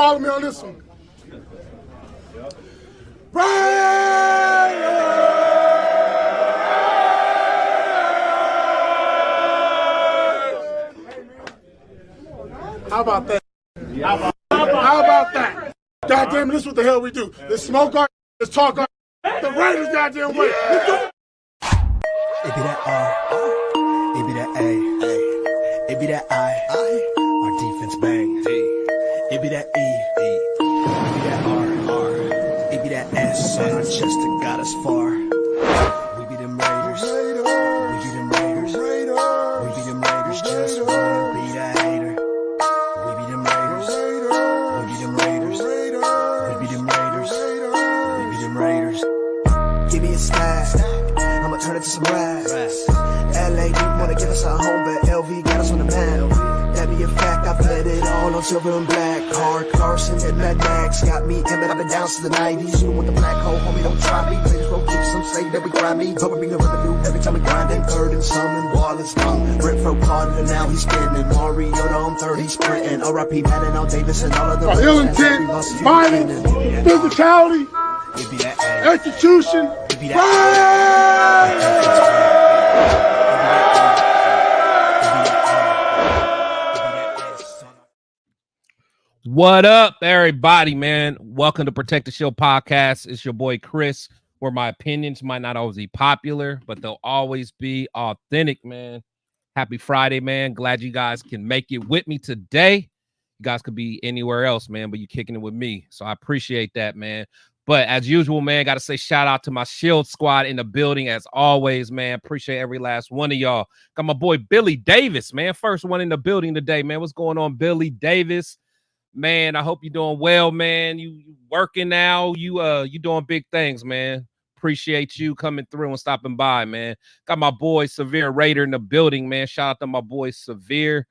follow me on this one. How about that? How about that? Goddamn, this is what the hell we do. Let's smoke our, let's talk our, the Raiders goddamn way. Let's do it. It be that R, it be that A, it be that I, our defense bang. It be that E, it be that R, it be that S, on our chest that got us far. We be them Raiders, we be them Raiders, we be them Raiders, just wanna be that hater. We be them Raiders, we be them Raiders, we be them Raiders, we be them Raiders. Give me a stack, I'ma turn it to some racks. LA didn't wanna give us our home, but LV got us on the map. That be a fact, I've let it all on silver and black. Hard Carson and Mad Max got me Emmett, I've been down since the 90s. You want the black hole, homie, don't try me. Players roll keep some say that we grind me. But we bring the revenue every time we grind it. Third and some and Wallace gone. Brent Fro caught it and now he's spinning. Mariota on third, he's sprinting. R.I.P. Madden on Davis and all of the ill intent, violence, physicality, execution. What up, everybody, man? Welcome to Protect the Shield podcast. It's your boy Chris, where my opinions might not always be popular, but they'll always be authentic, man. Happy Friday, man. Glad you guys can make it with me today. You guys could be anywhere else, man, but you kicking it with me. So I appreciate that, man. But as usual, man, got to say shout out to my Shield squad in the building as always, man. Appreciate every last one of y'all. Got my boy Billy Davis, man. First one in the building today, man. What's going on, Billy Davis? Man, I hope you're doing well, man. You working now. You doing big things, man. Appreciate you coming through and stopping by, man. Got my boy Severe Raider in the building, man. Shout out to my boy Severe.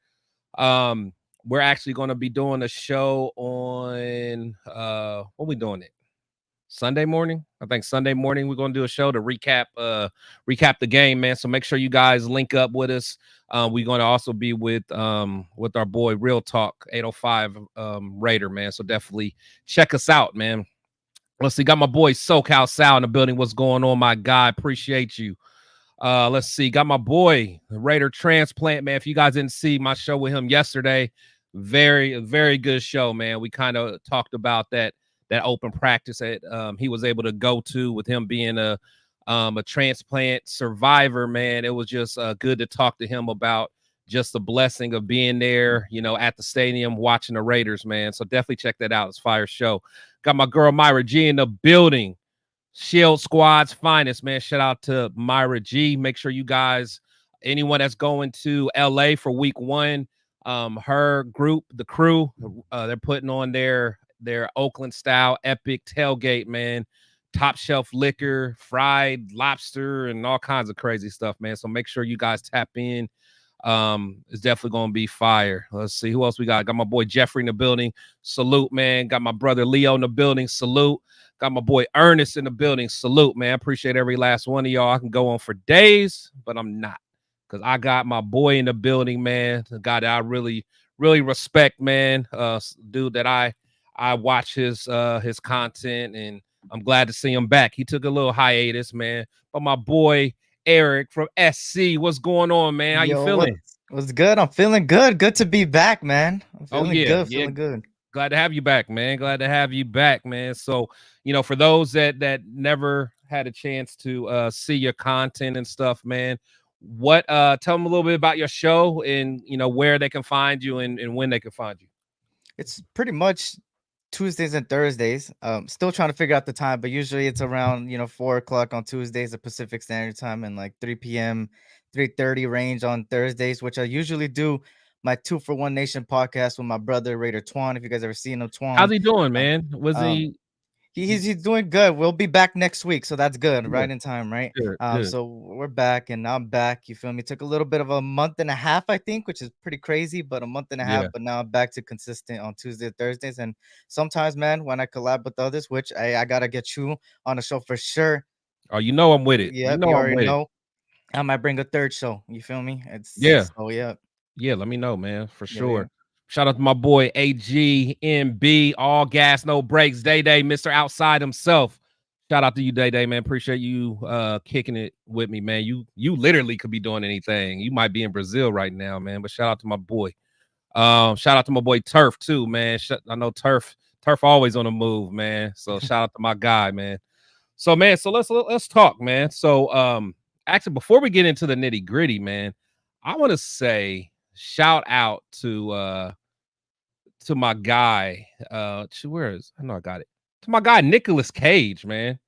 We're actually going to be doing a show on what we doing it? Sunday morning. I think Sunday morning we're going to do a show to recap the game, man. So make sure you guys link up with us. We're going to also be with our boy Real Talk 805 Raider, man. So definitely check us out, man. Let's see, got my boy SoCal Sal in the building. What's going on, my guy? Appreciate you. Let's see, got my boy Raider Transplant, man. If you guys didn't see my show with him yesterday, very good show, man. We kind of talked about that open practice that he was able to go to with him being a transplant survivor, man. It was just good to talk to him about just the blessing of being there, you know, at the stadium watching the Raiders, man. So definitely check that out. It's a fire show. Got my girl Myra G in the building. Shield Squad's finest, man. Shout out to Myra G. Make sure you guys, anyone that's going to LA for week 1, her group, the crew, they're putting on their Oakland style epic tailgate, man. Top shelf liquor, fried lobster, and all kinds of crazy stuff, man. So make sure you guys tap in. It's definitely gonna be fire. Let's see who else we got. Got my boy Jeffrey in the building. Salute, man. Got my brother Leo in the building. Salute. Got my boy Ernest in the building. Salute, man. Appreciate every last one of y'all. I can go on for days, but I'm not, because I got my boy in the building, man. The guy that I really respect, man. Dude that I watch his content, and I'm glad to see him back. He took a little hiatus, man. But my boy Eric from SC, what's going on, man? How you feeling? What's good? I'm feeling good. Good to be back, man. I'm feeling feeling good. Glad to have you back, man. Glad to have you back, man. So, you know, for those that never had a chance to see your content and stuff, man, what tell them a little bit about your show and, you know, where they can find you and when they can find you. It's pretty much Tuesdays and Thursdays. Still trying to figure out the time, but usually it's around 4 o'clock on Tuesdays, the Pacific Standard Time, and like 3 p.m., 3:30 range on Thursdays, which I usually do my 2 for 1 Nation podcast with my brother Raider Twan. If you guys ever seen him, Twan. How's he doing, man? He's doing good. We'll be back next week, so that's good. Right in time, right? Good. So we're back, and I'm back. You feel me? Took a little bit of a month and a half, I think, which is pretty crazy, but a month and a half. But now I'm back to consistent on Tuesdays, Thursdays, and sometimes, man, when I collab with others, which I gotta get you on the show for sure. Oh, you know I'm with it. Yeah, you know you already know. I might bring a third show. You feel me? Yeah. So yeah. Yeah, let me know, man, for sure. Shout out to my boy AGMB, all gas, no brakes. Day, Mr. Outside himself. Shout out to you, Day, man. Appreciate you kicking it with me, man. You literally could be doing anything. You might be in Brazil right now, man. But shout out to my boy. Shout out to my boy Turf too, man. I know Turf always on the move, man. So shout out to my guy, man. So man, so let's talk, man. So actually, before we get into the nitty gritty, man, I want to say shout out to my guy. Where is? I know I got it. To my guy Nicolas Cage, man.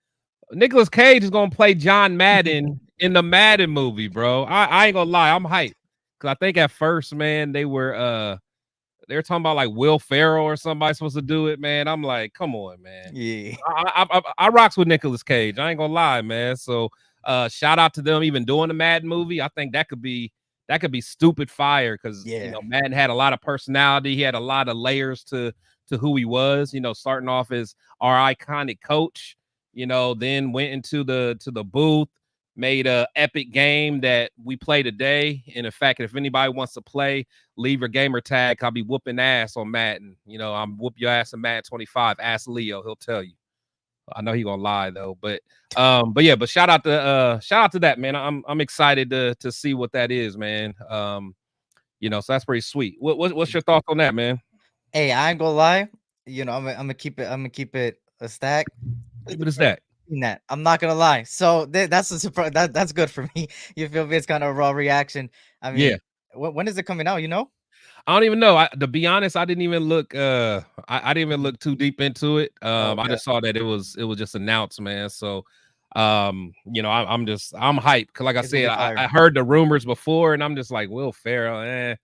Nicolas Cage is gonna play John Madden in the Madden movie, bro. I ain't gonna lie, I'm hyped because I think at first, man, they were talking about like Will Ferrell or somebody supposed to do it, man. I'm like, come on, man. Yeah. I rocks with Nicolas Cage. I ain't gonna lie, man. So shout out to them even doing the Madden movie. I think that could be stupid fire because you know Madden had a lot of personality. He had a lot of layers to who he was. You know, starting off as our iconic coach. You know, then went into the booth, made a epic game that we play today. And in fact, if anybody wants to play, leave your gamer tag. I'll be whooping ass on Madden. You know, I'm whoop your ass in Madden 25. Ask Leo, he'll tell you. I know he gonna lie though, but shout out to that, man. I'm excited to see what that is, man. You know, so that's pretty sweet. What's your thoughts on that, man? Hey, I ain't gonna lie. You know, I'm gonna keep it a stack. What is that? That I'm not gonna lie. So that's a surprise. That's good for me. You feel me? It's kind of a raw reaction. I mean, when is it coming out? You know? I don't even know. To be honest, I didn't even look. I didn't even look too deep into it. I just saw that it was just announced, man. So, you know, I'm hyped because, like I said, I heard the rumors before, and I'm just like, Will Ferrell. I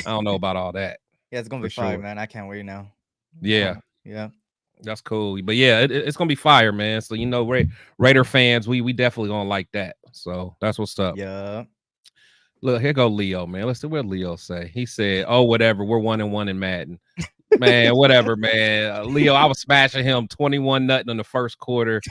don't know about all that. Yeah, it's gonna be fire, man. I can't wait now. Yeah, yeah. That's cool. But yeah, it's gonna be fire, man. So you know, Raider fans, we definitely gonna like that. So that's what's up. Yeah. Look, here go Leo, man. Let's see what Leo say. He said, "Oh, whatever. We're 1-1 in Madden." Man, whatever, man. Leo, I was smashing him 21-0 in the first quarter.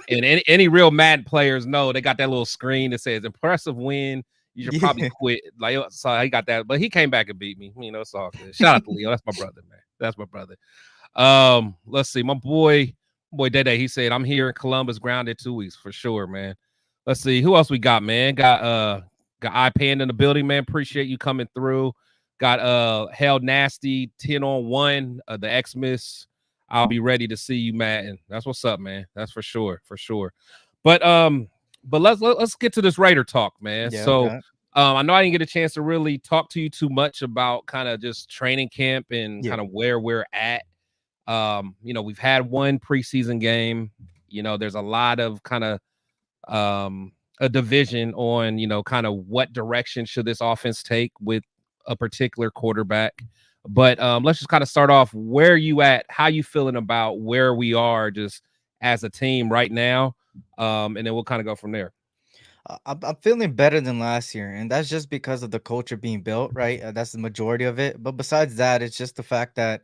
And any real Madden players know they got that little screen that says impressive win. You should probably quit. Like, so he got that, but he came back and beat me. You know, it's all good. Shout out to Leo. That's my brother, man. That's my brother. Let's see. My boy Day, he said, I'm here in Columbus, grounded 2 weeks for sure, man. Let's see. Who else we got, man? Got iPan in the building, man. Appreciate you coming through. Got Hell Nasty 10-on-1, the Xmas. I'll be ready to see you, Matt. And that's what's up, man. That's for sure. But let's get to this Raider talk, man. Yeah, so okay. I know I didn't get a chance to really talk to you too much about kind of just training camp and kind of where we're at. You know, we've had one preseason game. You know, there's a lot of kind of a division on, you know, kind of what direction should this offense take with a particular quarterback. But let's just kind of start off where you at, how you feeling about where we are just as a team right now. And then we'll kind of go from there. I'm feeling better than last year, and that's just because of the culture being built, right? That's the majority of it. But besides that, it's just the fact that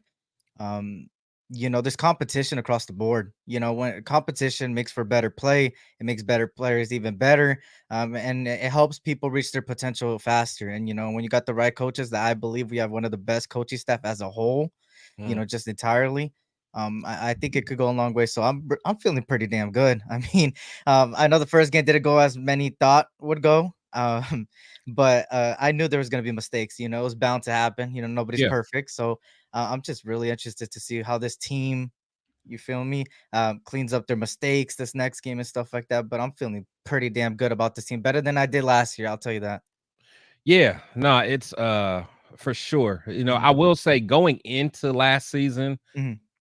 you know, there's competition across the board. You know, when competition makes for better play, it makes better players even better. And it helps people reach their potential faster. And, you know, when you got the right coaches, that I believe we have one of the best coaching staff as a whole, you know, just entirely. I think it could go a long way. So I'm feeling pretty damn good. I mean, I know the first game didn't go as many thought would go. But I knew there was going to be mistakes. You know, it was bound to happen. You know, nobody's perfect. So I'm just really interested to see how this team, you feel me, cleans up their mistakes this next game and stuff like that. But I'm feeling pretty damn good about this team, better than I did last year. I'll tell you that. Yeah, no, it's for sure. You know, I will say going into last season,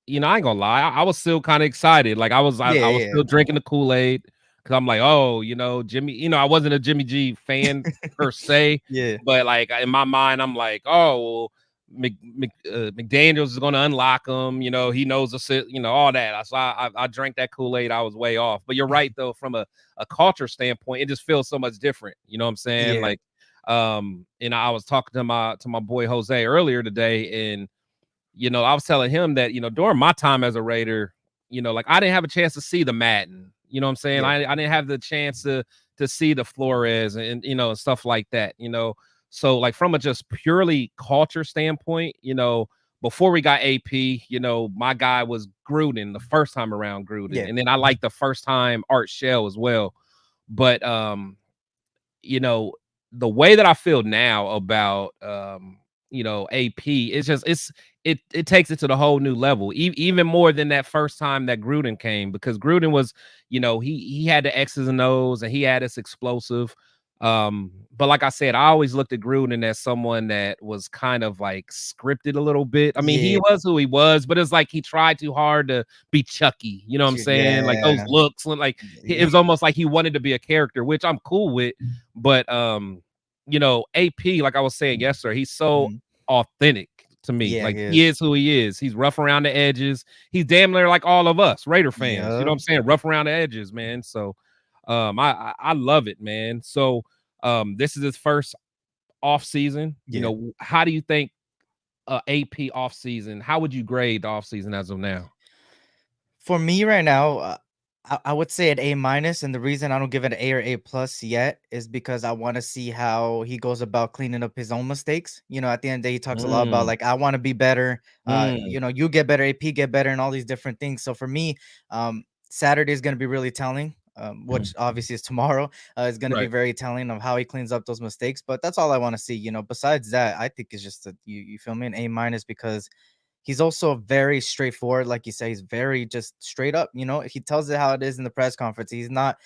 you know, I ain't gonna lie, I was still kind of excited. Like I was still drinking the Kool-Aid because I'm like, oh, you know, Jimmy, you know, I wasn't a Jimmy G fan per se, but like in my mind, I'm like, oh, well, McDaniels is gonna unlock him. You know, he knows you know, all that. So I drank that Kool-Aid. I was way off. But you're right though, from a culture standpoint, it just feels so much different. You know what I'm saying? Like, and I was talking to my boy Jose earlier today, and you know, I was telling him that, you know, during my time as a Raider, you know, like I didn't have a chance to see the Madden. You know what I'm saying? I didn't have the chance to see the Flores and you know, stuff like that, you know. So like from a just purely culture standpoint, before we got AP, my guy was Gruden the first time around Gruden. Yeah. And then I like the first time Art Shell as well. But you know, the way that I feel now about AP, it takes it to the whole new level, even more than that first time that Gruden came, because Gruden was, he had the X's and O's and he had this explosive. But like I said, I always looked at Gruden as someone that was kind of like scripted a little bit. I mean, he Yeah. was who he was, but it's like he tried too hard to be Chucky. You know what I'm saying? Like those Yeah. looks, like it was almost like he wanted to be a character, which I'm cool with. But AP, like I was saying yesterday, he's so Mhm. authentic to me. Yeah, Like he he is. is who he is. He's rough around the edges. He's damn near like all of us Raider fans. You know Yeah. what I'm saying? Rough around the edges, man. So I love it, man. So this is his first off season. Yeah. How do you think AP off season? How would you grade the off season as of now? For me right now, I would say an A minus, and the reason I don't give it an A or A plus yet is because I want to see how he goes about cleaning up his own mistakes. At the end of the day, he talks a lot about Mm, like I want to be better. mm, You get better, AP get better, and all these different things. So for me, Saturday is going to be really telling. Which obviously is tomorrow, is going to be right. very telling of how he cleans up those mistakes. But that's all I want to see. Besides that, I think it's just you feel me, an A minus, because he's also very straightforward. Like you say, he's very just straight up. He tells it how it is in the press conference. He's not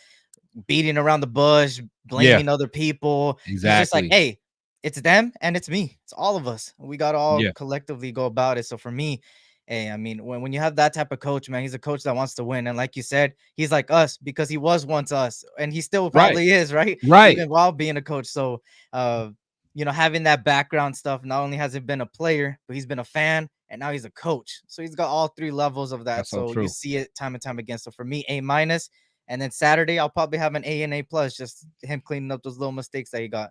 beating around the bush, Yeah, blaming other people. He's just like, exactly. hey, it's them and it's me. It's all of us. We got to all Yeah, collectively go about it. So for me, hey, I mean, when you have that type of coach, man, he's a coach that wants to win. And like you said, he's like us because he was once us and he still right, probably is, right? right. Even while being a coach. So, having that background stuff, not only has he been a player, but he's been a fan and now he's a coach. So he's got all three levels of that. That's so So you true. see it time and time again. So for me, A minus. And then Saturday, I'll probably have an A and A plus, just him cleaning up those little mistakes that he got.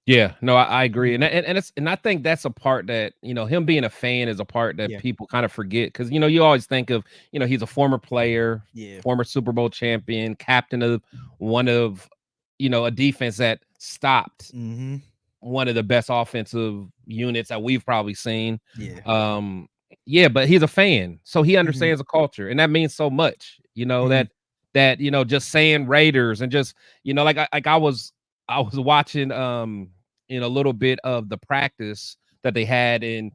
Yeah, no, I agree, Mhm. and I think that's a part that him being a fan is a part that Yeah. people kind of forget, because you always think of he's a former player, Yeah. former Super Bowl champion, captain of one of a defense that stopped Mm-hmm. one of the best offensive units that we've probably seen. Yeah. Um, yeah, but he's a fan, so he Mm-hmm. understands the culture, and that means so much. Mm-hmm. That just saying Raiders and just I was watching in a little bit of the practice that they had and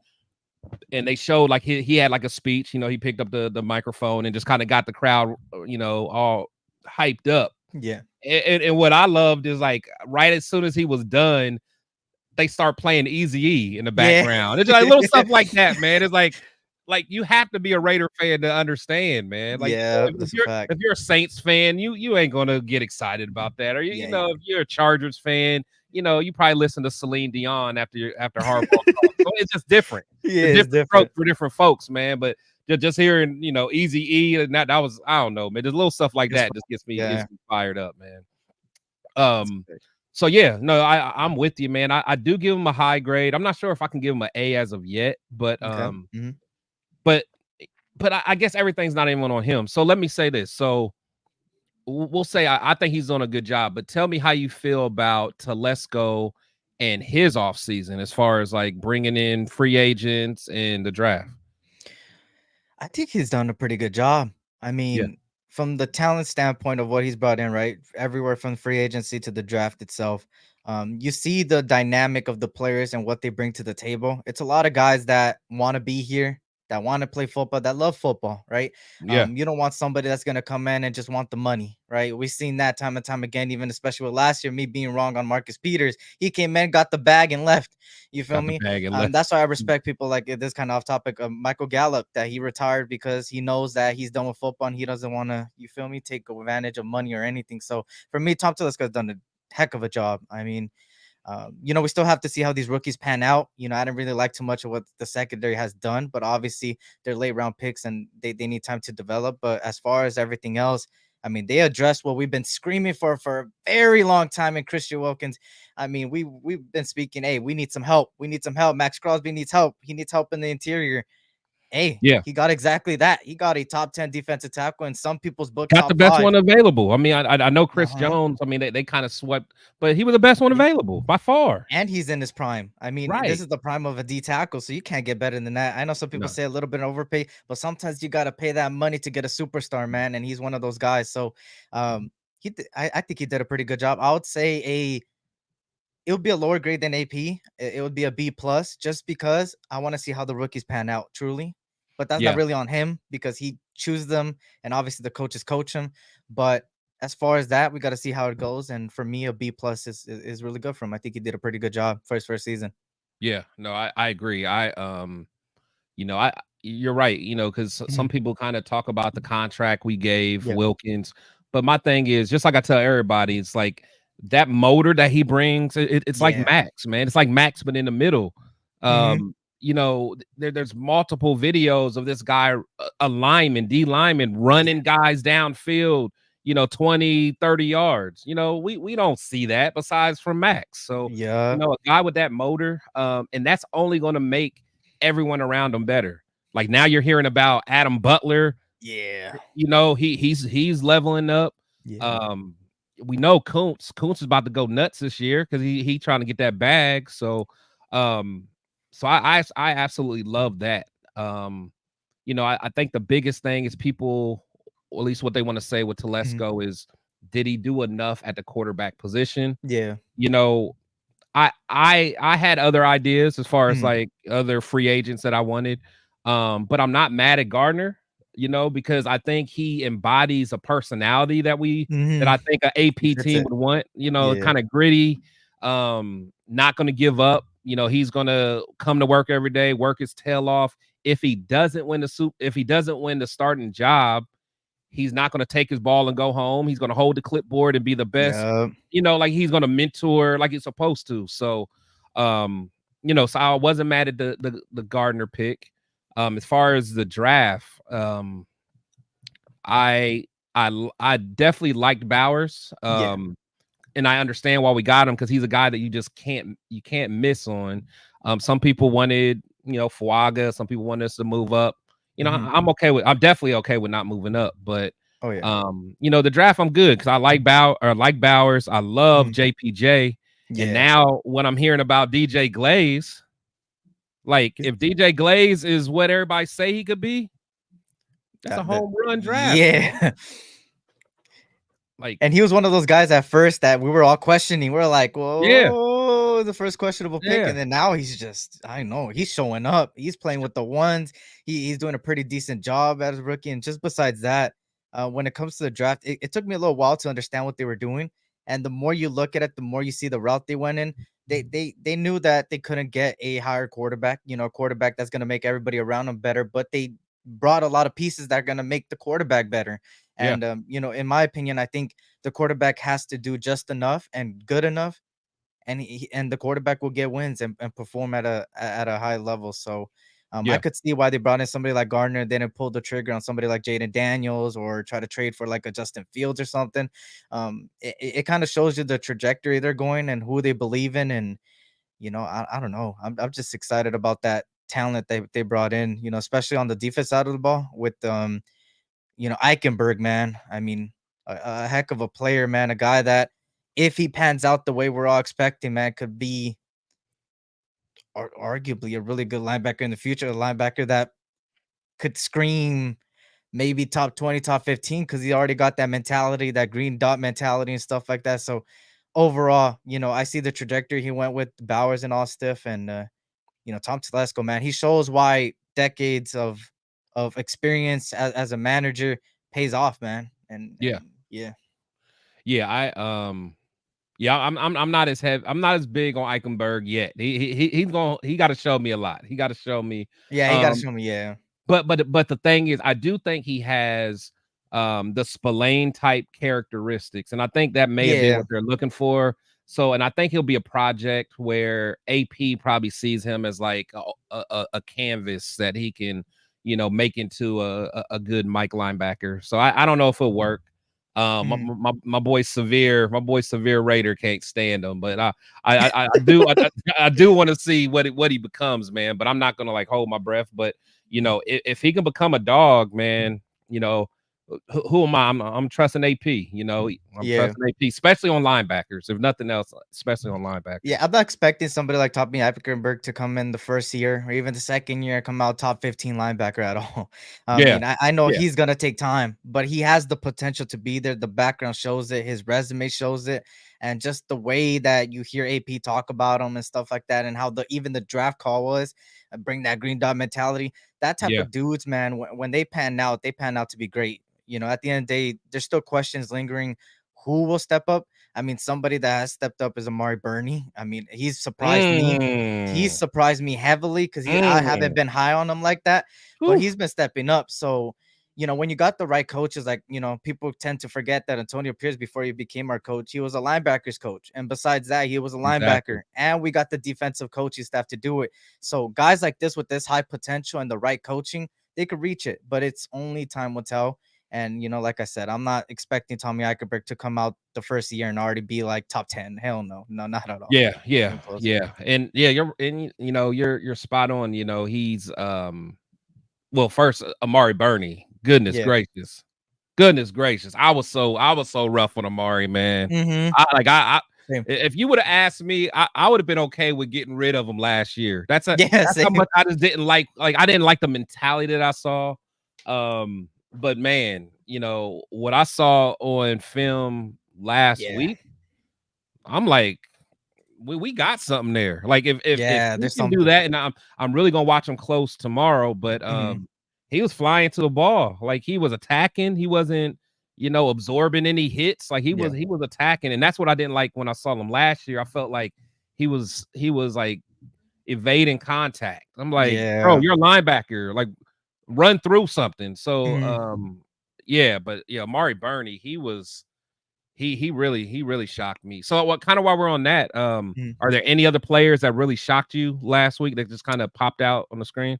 they showed like he had like a speech. He picked up the microphone and just kind of got the crowd all hyped up. Yeah. And what I loved is like right as soon as he was done, they start playing Eazy-E in the Yeah. background. It's like little stuff like that, man. It's like you have to be a Raider fan to understand, man. Like Yeah, if that's a you're fact. if you're a Saints fan, you ain't gonna get excited about that. Or Yeah, yeah. if you're a Chargers fan, you probably listen to Celine Dion after Harbaugh talk. So it's just different. Yeah, It's it's different different. strokes for different folks, man. But just hearing Eazy-E and that was, I don't know, man. There's little stuff like Just that just gets yeah. me fired up, man. That's Um, correct. so yeah, no, I'm with you, man. I do give him a high grade. I'm not sure if I can give him an A as of yet, but Okay. Mhm. but I guess everything's not even on him. So let me say this. So we'll say I think he's doing a good job, but tell me how you feel about Telesco and his offseason as far as like bringing in free agents and the draft. I think he's done a pretty good job. I Yeah. mean, from the talent standpoint of what he's brought in, right? Everywhere from free agency to the draft itself. You see the dynamic of the players and what they bring to the table. It's a lot of guys that want to be here, that want to play football, that love football, right? Yeah. You don't want somebody that's gonna come in and just want the money, right? We've seen that time and time again, even especially with last year, me being wrong on Marcus Peters. He came in, got the bag, and left. You feel Got the me? bag and left. That's why I respect people like this kind of off topic of Michael Gallup, that he retired because he knows that he's done with football and he doesn't want to, you feel me, take advantage of money or anything. So for me, Tom Telesco's done a heck of a job. I mean, we still have to see how these rookies pan out. I didn't really like too much of what the secondary has done, but obviously they're late round picks and they need time to develop. But as far as everything else, I mean, they addressed what we've been screaming for a very long time in Christian Wilkins. I mean, we've been speaking, hey, we need some help. We need some help. Max Crosby needs help. He needs help in the interior. Hey, Yeah. he got exactly that. He got a top 10 defensive tackle in some people's book. Got top the best 5. one available. I mean, I know Chris Uh-huh. Jones. I mean, they kind of swept, but he was the best one Yeah. available by far. And he's in his prime. I mean, Right. this is the prime of a D tackle, so you can't get better than that. I know some people No. say a little bit of overpay, but sometimes you got to pay that money to get a superstar, man. And he's one of those guys. So, I think he did a pretty good job. I would say it would be a lower grade than AP. It would be a B plus, just because I want to see how the rookies pan out, truly. But that's not Yeah. really on him because he chooses them, and obviously the coaches coach him. But as far as that, we got to see how it goes. And for me, a B plus is really good for him. I think he did a pretty good job for his first season. Yeah. No, I agree. You're right. Because some people kind of talk about the contract we gave Yep. Wilkins, but my thing is, just like I tell everybody, it's like that motor that he brings. It's like Yeah. Max, man. It's like Max, but in the middle. There's multiple videos of this guy, a lineman, D lineman, running guys downfield, 20, 30 yards. We don't see that besides from Max. So, Yeah. a guy with that motor, and that's only going to make everyone around him better. Like now you're hearing about Adam Butler. Yeah. He's leveling up. Yeah. We know Kuntz is about to go nuts this year because he trying to get that bag. So I absolutely love that. I think the biggest thing is people, or at least what they want to say with Telesco is, did he do enough at the quarterback position? Yeah. I had other ideas as far as like other free agents that I wanted. But I'm not mad at Gardner, because I think he embodies a personality that I think an AP team would want, kind of gritty, not going to give up. He's going to come to work every day, work his tail off. If he doesn't win the starting job, he's not going to take his ball and go home. He's going to hold the clipboard and be the best. Like he's going to mentor like he's supposed to. So, so I wasn't mad at the Gardner pick. As far as the draft, I definitely liked Bowers. And I understand why we got him, because he's a guy that you can't miss on. Some people wanted, Fuaga. Some people wanted us to move up. I'm definitely okay with not moving up, but the draft, I'm good because I like Bowers. I love JPJ. And now when I'm hearing about DJ Glaze, like if DJ Glaze is what everybody say he could be, that's a home run draft. Yeah. Like, and he was one of those guys at first that we were all questioning. We're like, whoa, the first questionable pick. And then now he's just, I know, he's showing up. He's playing with the ones. He's doing a pretty decent job as a rookie. And just besides that, when it comes to the draft, it took me a little while to understand what they were doing. And the more you look at it, the more you see the route they went in. They knew that they couldn't get a higher quarterback, a quarterback that's going to make everybody around them better, but they brought a lot of pieces that are going to make the quarterback better. And, in my opinion, I think the quarterback has to do just enough and good enough, and the quarterback will get wins and perform at a high level. So I could see why they brought in somebody like Gardner, then pull the trigger on somebody like Jaden Daniels, or try to trade for like a Justin Fields or something. It kind of shows you the trajectory they're going and who they believe in. And, I don't know. I'm just excited about that talent they brought in, especially on the defense side of the ball with, Eichenberg, man. I mean, a heck of a player, man. A guy that, if he pans out the way we're all expecting, man, could be arguably a really good linebacker in the future. A linebacker that could scream maybe top 20, top 15, because he already got that mentality, that green dot mentality and stuff like that. So overall, I see the trajectory he went with Bowers and all stiff. And, Tom Telesco, man, he shows why decades of experience as a manager pays off, man. I'm not as heavy. I'm not as big on Eichenberg yet. He got to show me a lot. He got to show me. He got to show me. Yeah. But the thing is, I do think he has the Spillane type characteristics, and I think that may have been what they're looking for. So, and I think he'll be a project where AP probably sees him as like a canvas that he can, make into a good Mike linebacker. So I don't know if it'll work. My boy Severe Raider can't stand him, but I do want to see what he becomes, man. But I'm not gonna like hold my breath. But if he can become a dog, man, who am I? I'm trusting AP. I'm trusting AP, especially on linebackers. If nothing else, especially on linebackers. Yeah, I'm not expecting somebody like Tommy Eichenberg to come in the first year or even the second year come out top 15 linebacker at all. Yeah. I know Yeah. he's gonna take time, but he has the potential to be there. The background shows it, his resume shows it, and just the way that you hear AP talk about him and stuff like that, and how even the draft call was bring that green dot mentality. That type Yeah. of dudes, man, when they pan out to be great. At the end of the day, there's still questions lingering. Who will step up? I mean, somebody that has stepped up is Amari Burney. I mean, he's surprised me. He's surprised me heavily because I haven't been high on him like that, but he's been stepping up. So, when you got the right coaches, like, people tend to forget that Antonio Pierce, before he became our coach, he was a linebackers coach. And besides that, he was a linebacker. And we got the defensive coaching staff to do it. So guys like this with this high potential and the right coaching, they could reach it, but it's only time will tell. And, like I said, I'm not expecting Tommy Eichenberg to come out the first year and already be like top 10. Hell no, not at all. Yeah. And you're spot on. He's well, first Amari Burney. Goodness gracious. I was so rough on Amari, man. If you would have asked me, I would have been okay with getting rid of him last year. That's how much I just didn't like. Like, I didn't like the mentality that I saw. But man, what I saw on film last week, I'm like, we got something there. Like, if we can do that, and I'm really gonna watch him close tomorrow. But he was flying to the ball, like he was attacking. He wasn't, absorbing any hits. Like he was attacking, and that's what I didn't like when I saw him last year. I felt like he was like evading contact. I'm like, bro, you're a linebacker. Like, run through something. So Amari Burney, he really shocked me. So while we're on that, are there any other players that really shocked you last week that just kind of popped out on the screen?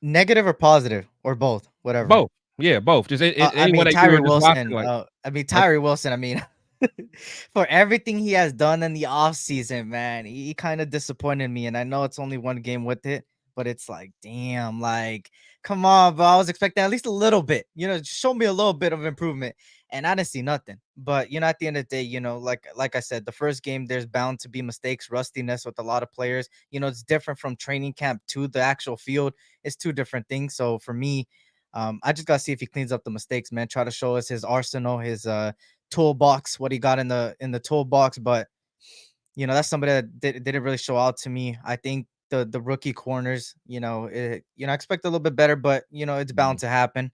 Negative or positive or both, whatever. Both. Yeah, both. Just anyone that you were just watching, like, Tyree Wilson, I mean, for everything he has done in the offseason, man, he kind of disappointed me. And I know it's only one game with it, but it's like, damn, like, come on, bro. I was expecting at least a little bit, show me a little bit of improvement. And I didn't see nothing. But, at the end of the day, like I said, the first game, there's bound to be mistakes, rustiness with a lot of players. It's different from training camp to the actual field. It's two different things. So for me, I just got to see if he cleans up the mistakes, man. Try to show us his arsenal, his toolbox, what he got in the toolbox. But, that's somebody that didn't really show out to me. I think the rookie corners, I expect a little bit better, but, it's bound to happen.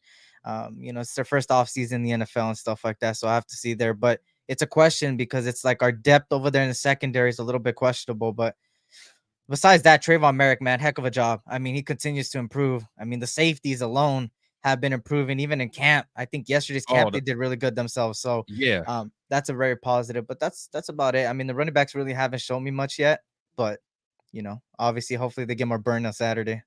It's their first offseason in the NFL and stuff like that. So I have to see there, but it's a question because it's like our depth over there in the secondary is a little bit questionable. But besides that, Trayvon Merrick, man, heck of a job. I mean, he continues to improve. I mean, the safeties alone have been improving even in camp. I think yesterday's camp, they did really good themselves. So that's a very positive, but that's about it. I mean, the running backs really haven't shown me much yet, but obviously, hopefully they get more burn on Saturday.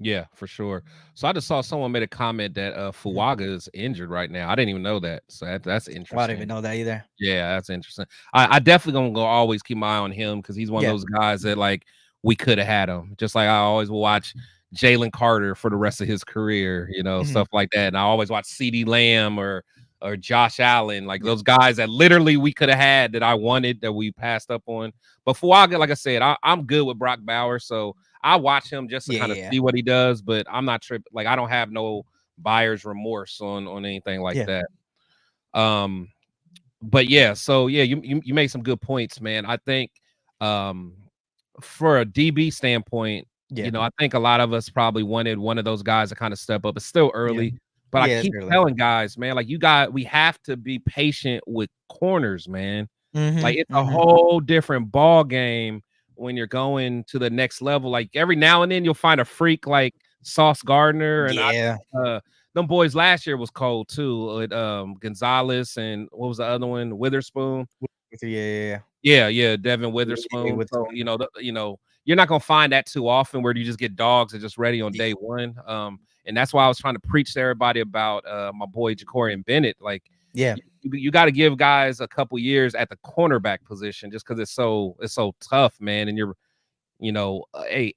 Yeah, for sure. So I just saw someone made a comment that Fuaga is injured right now. I didn't even know that. So that's interesting. I didn't even know that either. Yeah, that's interesting. I definitely gonna always keep my eye on him because he's one of those guys that, like, we could have had him. Just like I always will watch Jalen Carter for the rest of his career, stuff like that. And I always watch CeeDee Lamb or Josh Allen, like those guys that literally we could have had that I wanted that we passed up on. But Fuaga, like I said, I'm good with Brock Bowers, so I watch him just to kind of see what he does, but I'm not tripping. Like, I don't have no buyer's remorse on anything like that. But you made some good points, man. I think for a DB standpoint, I think a lot of us probably wanted one of those guys to kind of step up. It's still early, but I keep telling guys, man, like, we have to be patient with corners, man. Like, it's a whole different ball game when you're going to the next level. Like, every now and then you'll find a freak like Sauce Gardner, and them boys last year was cold too. With Gonzalez and what was the other one? Witherspoon. Devin Witherspoon. So, you're not gonna find that too often where you just get dogs that just ready on day one. And that's why I was trying to preach to everybody about my boy Ja'Cory Bennett. Like, you got to give guys a couple years at the cornerback position just because it's so tough, man. And you're, hey,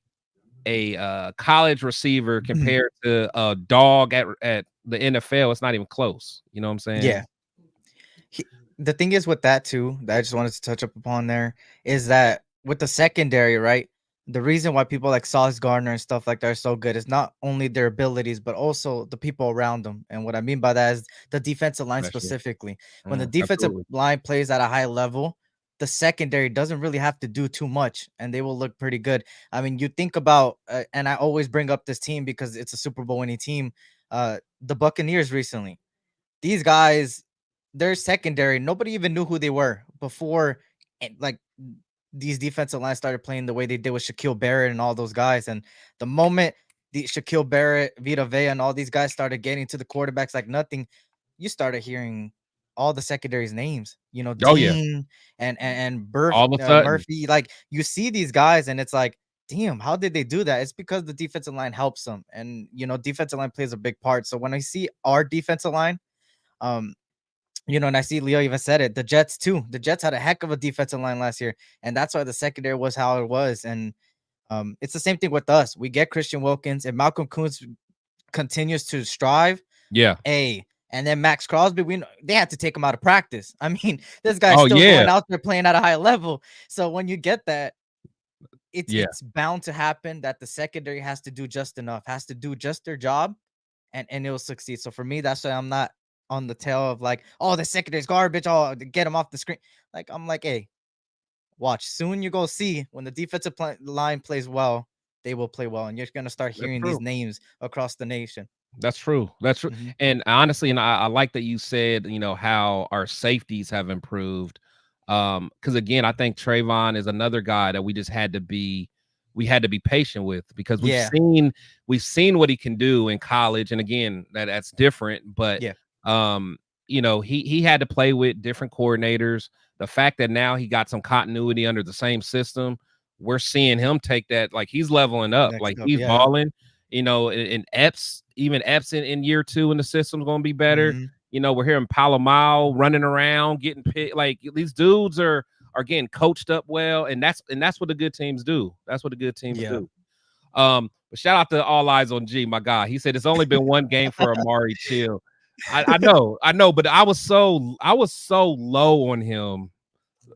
college receiver compared to a dog at the NFL, it's not even close. You know what I'm saying? Yeah. The thing is with that too, that I just wanted to touch up upon there is that with the secondary, right? The reason why people like Sauce Gardner and stuff like that are so good is not only their abilities, but also the people around them. And what I mean by that is the defensive line That's true. specifically. When the defensive Absolutely. line plays at a high level, the secondary doesn't really have to do too much and they will look pretty good. I mean, you think about, and I always bring up this team because it's a Super Bowl winning team, the Buccaneers recently. These guys, their secondary, nobody even knew who they were before, like these defensive lines started playing the way they did with Shaquille Barrett and all those guys. And the moment the Shaquille Barrett, Vita Vea, and all these guys started getting to the quarterbacks like nothing, you started hearing all the secondary's names. You know, Oh yeah. Dean and All of a sudden. Murphy. Like you see these guys, and it's like, damn, how did they do that? It's because the defensive line helps them, and you know, defensive line plays a big part. So when I see our defensive line, um, you know, and I see Leo even said it. The Jets too. The Jets had a heck of a defensive line last year, and that's why the secondary was how it was. And it's the same thing with us. We get Christian Wilkins, and Malcolm Kuntz continues to strive. Yeah. And then Max Crosby, they had to take him out of practice. I mean, this guy's still yeah. going out there playing at a high level. So when you get that, Yeah. it's bound to happen that the secondary has to do just enough, has to do just their job, and it'll succeed. So for me, that's why I'm not on the tail of like, oh, the secondary's garbage. Oh, get him off the screen. Like I'm like, hey, watch. Soon you go see when the defensive line plays well, they will play well, and you're gonna start hearing these names across the nation. That's true. That's true. Mhm. And honestly, and I like that you said, you know, how our safeties have improved. Because again, I think Trayvon is another guy that we had to be patient with because Yeah. we've seen what he can do in college. And again, that's different. But Yeah. you know, he had to play with different coordinators. The fact that now he got some continuity under the same system, we're seeing him take that, like he's leveling up, Next like up, he's yeah. balling. You know, in Epps, even Epps in year 2 in the system's gonna be better. Mhm. You know, we're hearing Palomar running around, getting picked. Like these dudes are getting coached up well, and that's what the good teams do. That's what the good teams do. But shout out to All Eyes on G, my guy. He said it's only been one game for Amari. Chill. I know, but I was so low on him.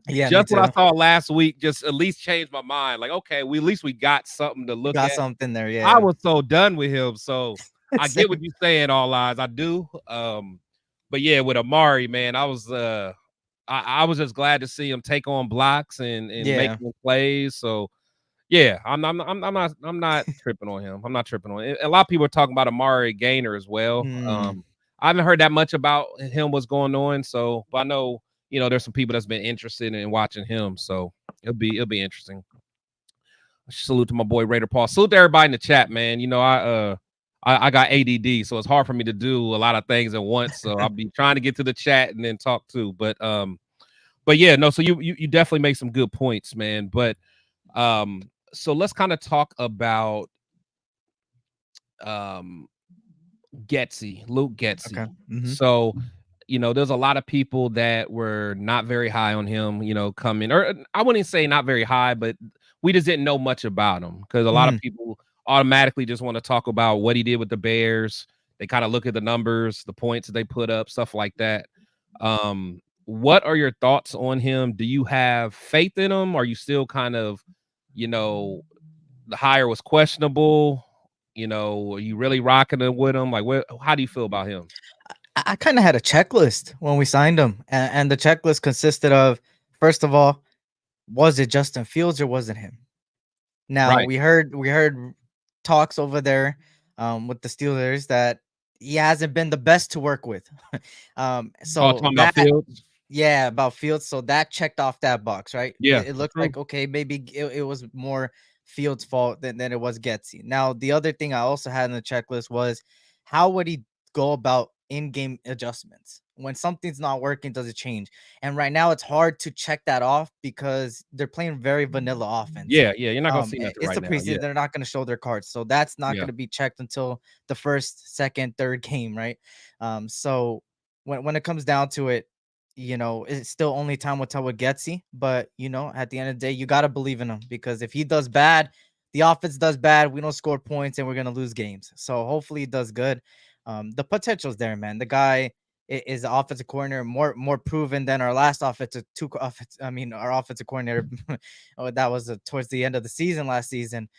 Yeah, Just me what I too. saw last week, just at least changed my mind. Like, okay, at least we got something to look Got at. something there, yeah. I was so done with him. So I Same. get what you're saying, All Eyes. I do. But yeah, with Amari, man, I was just glad to see him take on blocks and making plays. So yeah, I'm not tripping on him. I'm not tripping on him. A lot of people are talking about Amari Gainer as well. I haven't heard that much about him, what's going on. So, but I know, you know, there's some people that's been interested in watching him. So it'll be interesting. Salute to my boy Raider Paul. Salute to everybody in the chat, man. You know, I got ADD, so it's hard for me to do a lot of things at once. So I'll be trying to get to the chat and then talk too. But yeah, no. So you definitely make some good points, man. But so let's kind of talk about Getsy, Luke Getsy. Okay. Mm-hmm. So, you know, there's a lot of people that were not very high on him, you know, coming, or I wouldn't say not very high, but we just didn't know much about him because a lot of people automatically just want to talk about what he did with the Bears. They kind of look at the numbers, the points that they put up, stuff like that. What are your thoughts on him? Do you have faith in him? Are you still kind of, you know, the hire was questionable? You know, are you really rocking it with him? Like, how do you feel about him? I kind of had a checklist when we signed him, and the checklist consisted of, first of all, was it Justin Fields or was it him? Now we heard talks over there with the Steelers that he hasn't been the best to work with. So talking about Fields? Yeah, about Fields. So that checked off that box, right? Yeah, It looked like, okay, maybe it was more Fields' fault than it was Getsy. Now, the other thing I also had in the checklist was how would he go about in-game adjustments? When something's not working, does it change? And right now, it's hard to check that off because they're playing very vanilla offense. Yeah, you're not gonna see nothing It's right the now. preseason; they're not going to show their cards, so that's not Yeah. going to be checked until the first, second, third game, right? So when it comes down to it, you know, it's still only time will tell with Getsy, but you know, at the end of the day, you got to believe in him because if he does bad, the offense does bad, we don't score points, and we're gonna lose games. So hopefully he does good. The potential's there, man. The guy is the offensive coordinator, more proven than our last our offensive coordinator. That was towards the end of the season last season.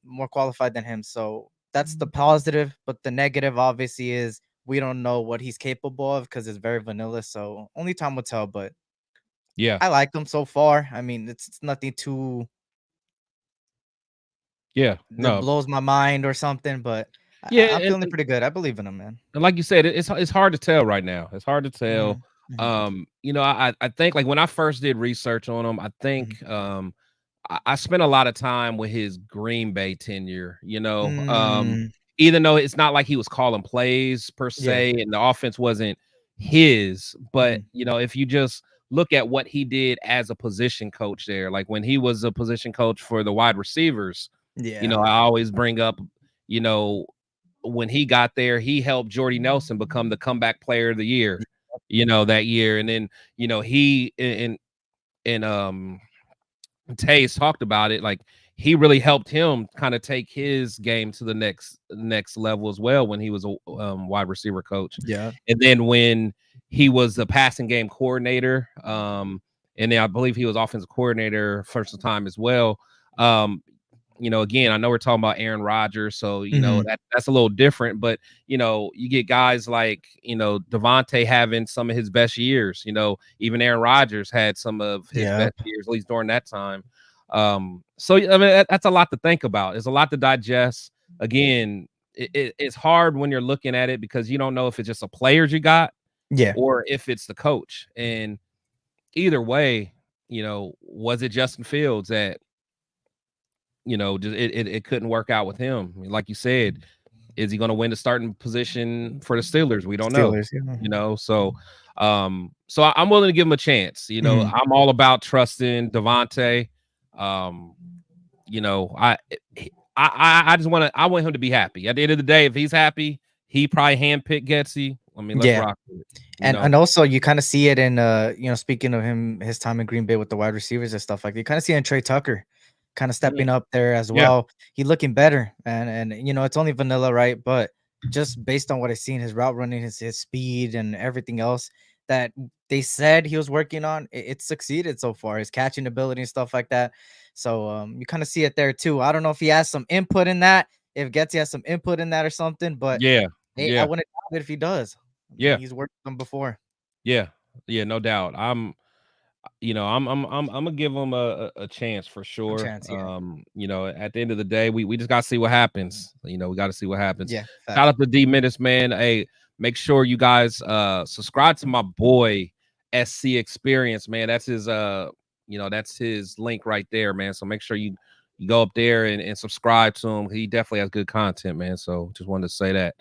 More qualified than him. So that's the positive, but the negative obviously is we don't know what he's capable of because it's very vanilla. So only time will tell. But Yeah. I like him so far. I mean, it's nothing too Yeah. that No. blows my mind or something, but Yeah. I'm feeling And pretty good. I believe in him, man. like you said, it's hard to tell right now. It's hard to tell. Mhm, mhm, I think like when I first did research on him, I mhm. think I spent a lot of time with his Green Bay tenure, Mm, even though it's not like he was calling plays per yeah. se and the offense wasn't his, but Mhm. if you just look at what he did as a position coach there, like when he was a position coach for the wide receivers, Yeah. I always bring up, you know, when he got there, he helped Jordy Nelson become the comeback player of the year, that year. And then, he and Tays talked about it, like he really helped him kind of take his game to the next level as well when he was a wide receiver coach. Yeah. And then when he was the passing game coordinator, and then I believe he was offensive coordinator first time as well. Again, I know we're talking about Aaron Rodgers, so Mhm. that's a little different, but you get guys like Devontae having some of his best years. Even Aaron Rodgers had some of his Yeah. best years, at least during that time. So I mean that's a lot to think about. It's a lot to digest. Again, it's hard when you're looking at it because you don't know if it's just the players you got Yeah. or if it's the coach. And either way, was it Justin Fields that just it couldn't work out with him. I mean, like you said, is he going to win the starting position for the Steelers? We don't know. Steelers, yeah. I'm willing to give him a chance. Mhm. I'm all about trusting Devontae. Um, I just I want him to be happy. At the end of the day, if he's happy, he probably handpicked Getsy. I mean, let's Yeah. rock with it. And also you kind of see it in speaking of his time in Green Bay with the wide receivers and stuff like that, you kind of see it in Trey Tucker kind of Mm, stepping up there as yeah, well. He looking better and it's only vanilla, right? But just based on what I've seen, his route running, his speed and everything else that they said he was working on, it succeeded so far. His catching ability and stuff like that. So you kind of see it there too. I don't know if he has some input in that, if Getsy has some input in that or something, but yeah, hey, I yeah, wouldn't doubt it if he does. I mean, yeah, he's worked with them before. yeah, yeah, no doubt. I'm gonna give him a chance for A sure. chance, yeah. At the end of the day, we just gotta see what happens. We gotta see what happens. Yeah, Shout facts. out to D Minutes, man. Hey, make sure you guys subscribe to my boy SC Experience, man. That's his that's his link right there, man. So make sure you go up there and subscribe to him. He definitely has good content, man. So just wanted to say that.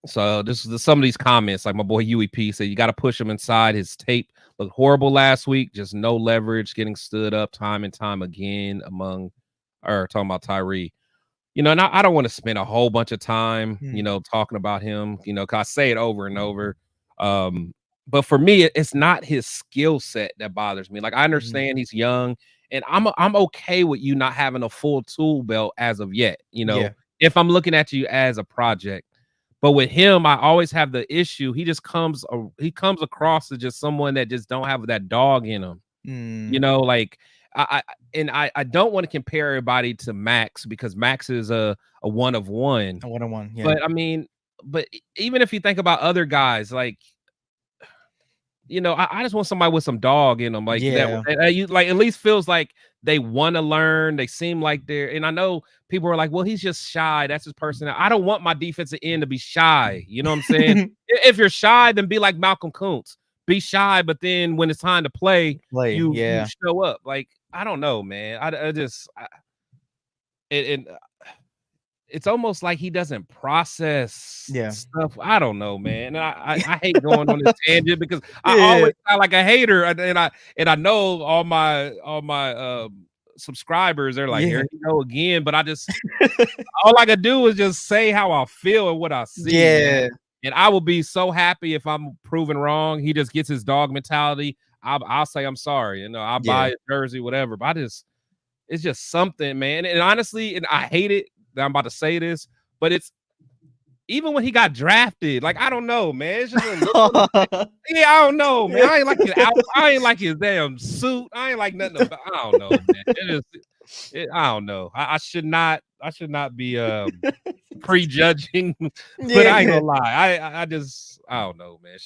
So this is some of these comments, like my boy UEP said, you got to push him inside. His tape looked horrible last week, just no leverage, getting stood up time and time again talking about Tyree. And I don't want to spend a whole bunch of time, Mm, talking about him, cause I say it over and over. But for me, it's not his skill set that bothers me. Like I mhm. understand he's young, and I'm okay with you not having a full tool belt as of yet. Yeah. If I'm looking at you as a project. But with him, I always have the issue. He comes across as just someone that just don't have that dog in him. Mm, Like I don't want to compare everybody to Max because Max is a one of one. a one-on-one, yeah. But I mean, even if you think about other guys, like I just want somebody with some dog in them, like that. Yeah. You like at least feels like they want to learn. They seem like they're, and I know people are like, well, he's just shy. That's his personality. I don't want my defensive end to be shy. You know what I'm saying? If you're shy, then be like Malcolm Kuntz. Be shy, but then when it's time to play, Play, you yeah. show up. Like I don't know, man. I just it it's almost like he doesn't process Yeah. stuff. I don't know, man. And I hate going on this tangent because I Yeah. always sound like a hater, and I know all my subscribers. They're like, Yeah. here you go again. But all I can do is just say how I feel and what I see, man. Yeah. And I will be so happy if I'm proven wrong. He just gets his dog mentality. I'll say I'm sorry. I'll Yeah. buy a jersey, whatever. But it's just something, man. And honestly, and I hate it that I'm about to say this, but it's even when he got drafted, like I don't know, man. It's just a little, yeah, I don't know, man. I ain't like his I ain't like his damn suit. I ain't like nothing about. I don't know, man. I don't know. I should not be prejudging, but I ain't gonna lie. I just I don't know, man.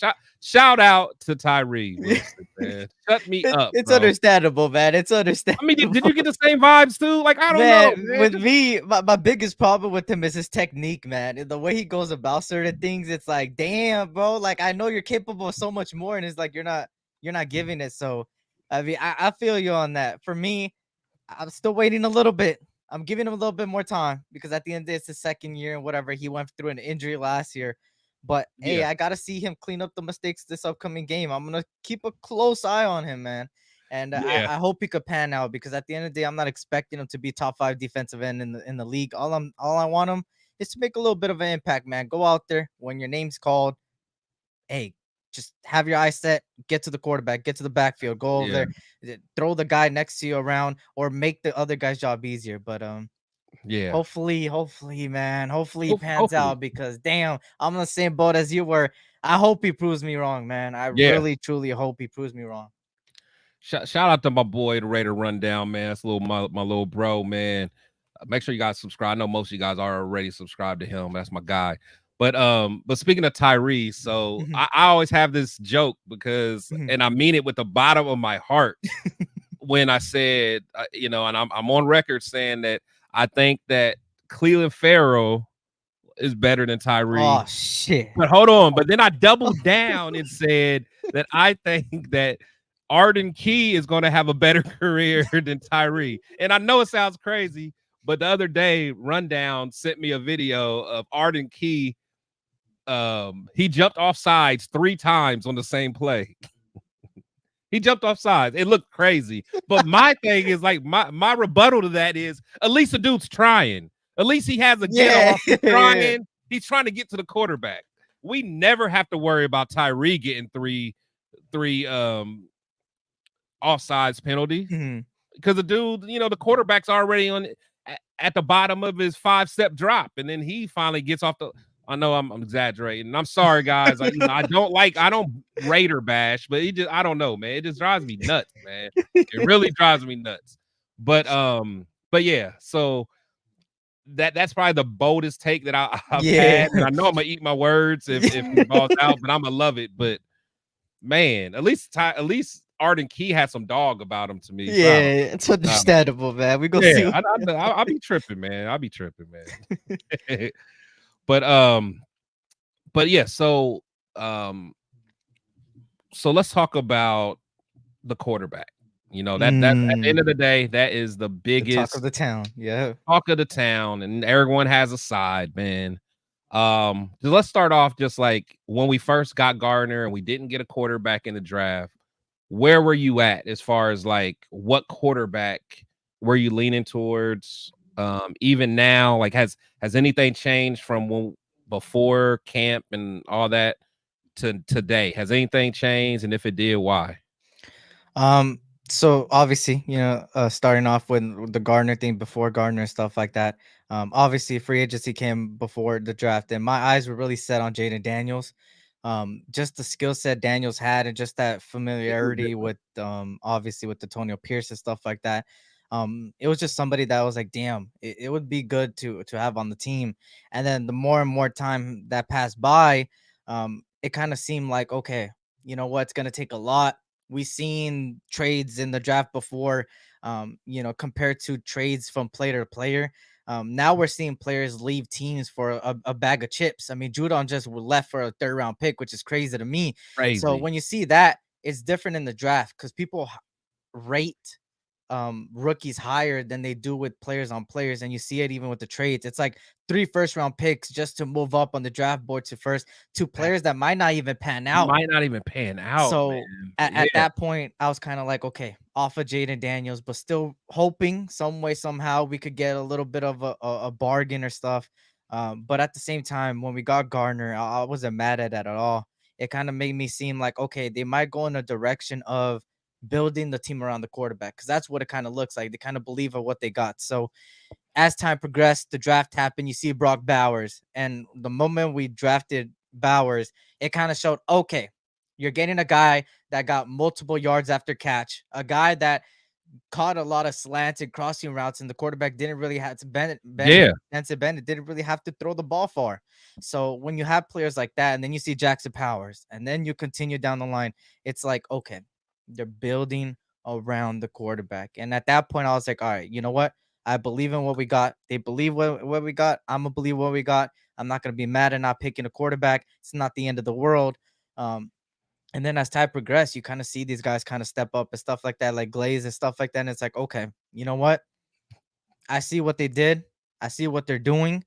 Shout out to Tyree Wilson, man. Shut me up. It's bro. understandable, man. It's I understandable. mean, did you get the same vibes too? Like I don't Man, know, man. with me, my biggest problem with him is his technique, man. The way he goes about certain things, it's like, damn, bro. Like I know you're capable of so much more, and it's like you're not giving it. So, I mean, I feel you on that. For me, I'm still waiting a little bit. I'm giving him a little bit more time because at the end of the day, it's his second year and whatever. He went through an injury last year. But hey, Yeah. I gotta see him clean up the mistakes this upcoming game. I'm gonna keep a close eye on him, man. And Yeah. I hope he could pan out because at the end of the day, I'm not expecting him to be top 5 defensive end in the league. All I want him is to make a little bit of an impact, man. Go out there when your name's called. Hey, just have your eyes set, get to the quarterback, get to the backfield, go over there, throw the guy next to you around, or make the other guy's job easier. But Yeah. hopefully, man, hopefully he pans Hopefully. out because damn, I'm on the same boat as you were. I hope he proves me wrong, man. I Yeah. really, truly hope he proves me wrong. Shout out to my boy, the Raider Rundown, man. That's my little bro, man. Make sure you guys subscribe. I know most of you guys are already subscribed to him. That's my guy. But speaking of Tyree, so I always have this joke because, and I mean it with the bottom of my heart, when I said, and I'm on record saying that I think that Cleveland Farrell is better than Tyree. Oh shit! But hold on. But then I doubled down and said that I think that Arden Key is going to have a better career than Tyree. And I know it sounds crazy, but the other day, Rundown sent me a video of Arden Key. He jumped off sides 3 times on the same play. He jumped off sides. It looked crazy. But my thing is like my rebuttal to that is at least the dude's trying. At least he has a get off. He's trying. He's trying to get to the quarterback. We never have to worry about Tyree getting three offsides penalties because the dude, the quarterback's already at the bottom of his 5-step drop, and then he finally gets off the. I know I'm exaggerating. I'm sorry, guys. I don't Raider bash, but I don't know, man. It just drives me nuts, man. It really drives me nuts. But yeah. So that's probably the boldest take that I've had, and I know I'm gonna eat my words if he balls out, but I'm gonna love it. But man, at least Arden Key had some dog about him to me. Yeah, it's understandable, man. We go see. I'll be tripping, man. I'll be tripping, man. But yeah, so let's talk about the quarterback. That at the end of the day, that is the biggest talk of the town. Yeah. Talk of the town, and everyone has a side, man. So let's start off just like when we first got Gardner and we didn't get a quarterback in the draft. Where were you at as far as like what quarterback were you leaning towards? Even now, like has anything changed from when before camp and all that to today? Has anything changed, and if it did, why? So obviously, starting off with the Gardner thing before Gardner and stuff like that. Obviously free agency came before the draft, and my eyes were really set on Jaden Daniels. Just the skill set Daniels had, and just that familiarity with obviously with Antonio Pierce and stuff like that. It was just somebody that was like, damn, it would be good to have on the team. And then the more and more time that passed by, it kind of seemed like, okay, you know what, it's gonna take a lot. We've seen trades in the draft before, compared to trades from player to player. Now we're seeing players leave teams for a bag of chips. I mean, Judon just left for a 3rd round pick, which is crazy to me. Crazy. So when you see that, it's different in the draft because people rate rookies higher than they do with players on players, and you see it even with the trades. It's like 3 first-round picks just to move up on the draft board to first, to players that might not even pan out. So man. At that point, I was kind of like, okay, off of Jaden Daniels, but still hoping some way somehow we could get a little bit of a bargain or stuff. But at the same time, when we got Gardner, I wasn't mad at that at all. It kind of made me seem like, okay, they might go in a direction of building the team around the quarterback, because that's what it kind of looks like. They kind of believe in what they got. So as time progressed, the draft happened. You see Brock Bowers, and the moment we drafted Bowers, it kind of showed, okay, you're getting a guy that got multiple yards after catch, a guy that caught a lot of slanted crossing routes, and the quarterback didn't really have to Bennett didn't really have to throw the ball far. So when you have players like that, and then you see Jackson Powers, and then you continue down the line, it's like, okay, they're building around the quarterback. And at that point, I was like, all right, you know what? I believe in what we got. They believe what we got. I'm gonna believe what we got. I'm not gonna be mad at not picking a quarterback. It's not the end of the world. And then as time progressed, you kind of see these guys kind of step up and stuff like that, like Glaze and stuff like that. And it's like, okay, you know what? I see what they did. I see what they're doing.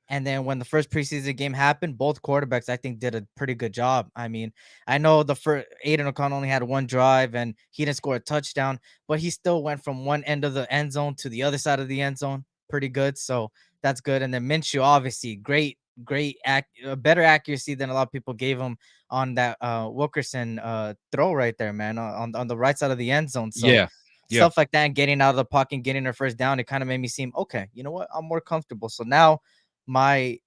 And then when the first preseason game happened, both quarterbacks, I think, did a pretty good job. I mean, I know the first Aiden O'Connell only had one drive and he didn't score a touchdown, but he still went from one end of the end zone to the other side of the end zone. Pretty good. So that's good. And then Minshew, obviously, better accuracy than a lot of people gave him on that Wilkerson throw right there, man, on the right side of the end zone. So stuff like that, and getting out of the pocket and getting their first down, it kind of made me seem, okay, you know what? I'm more comfortable. So now my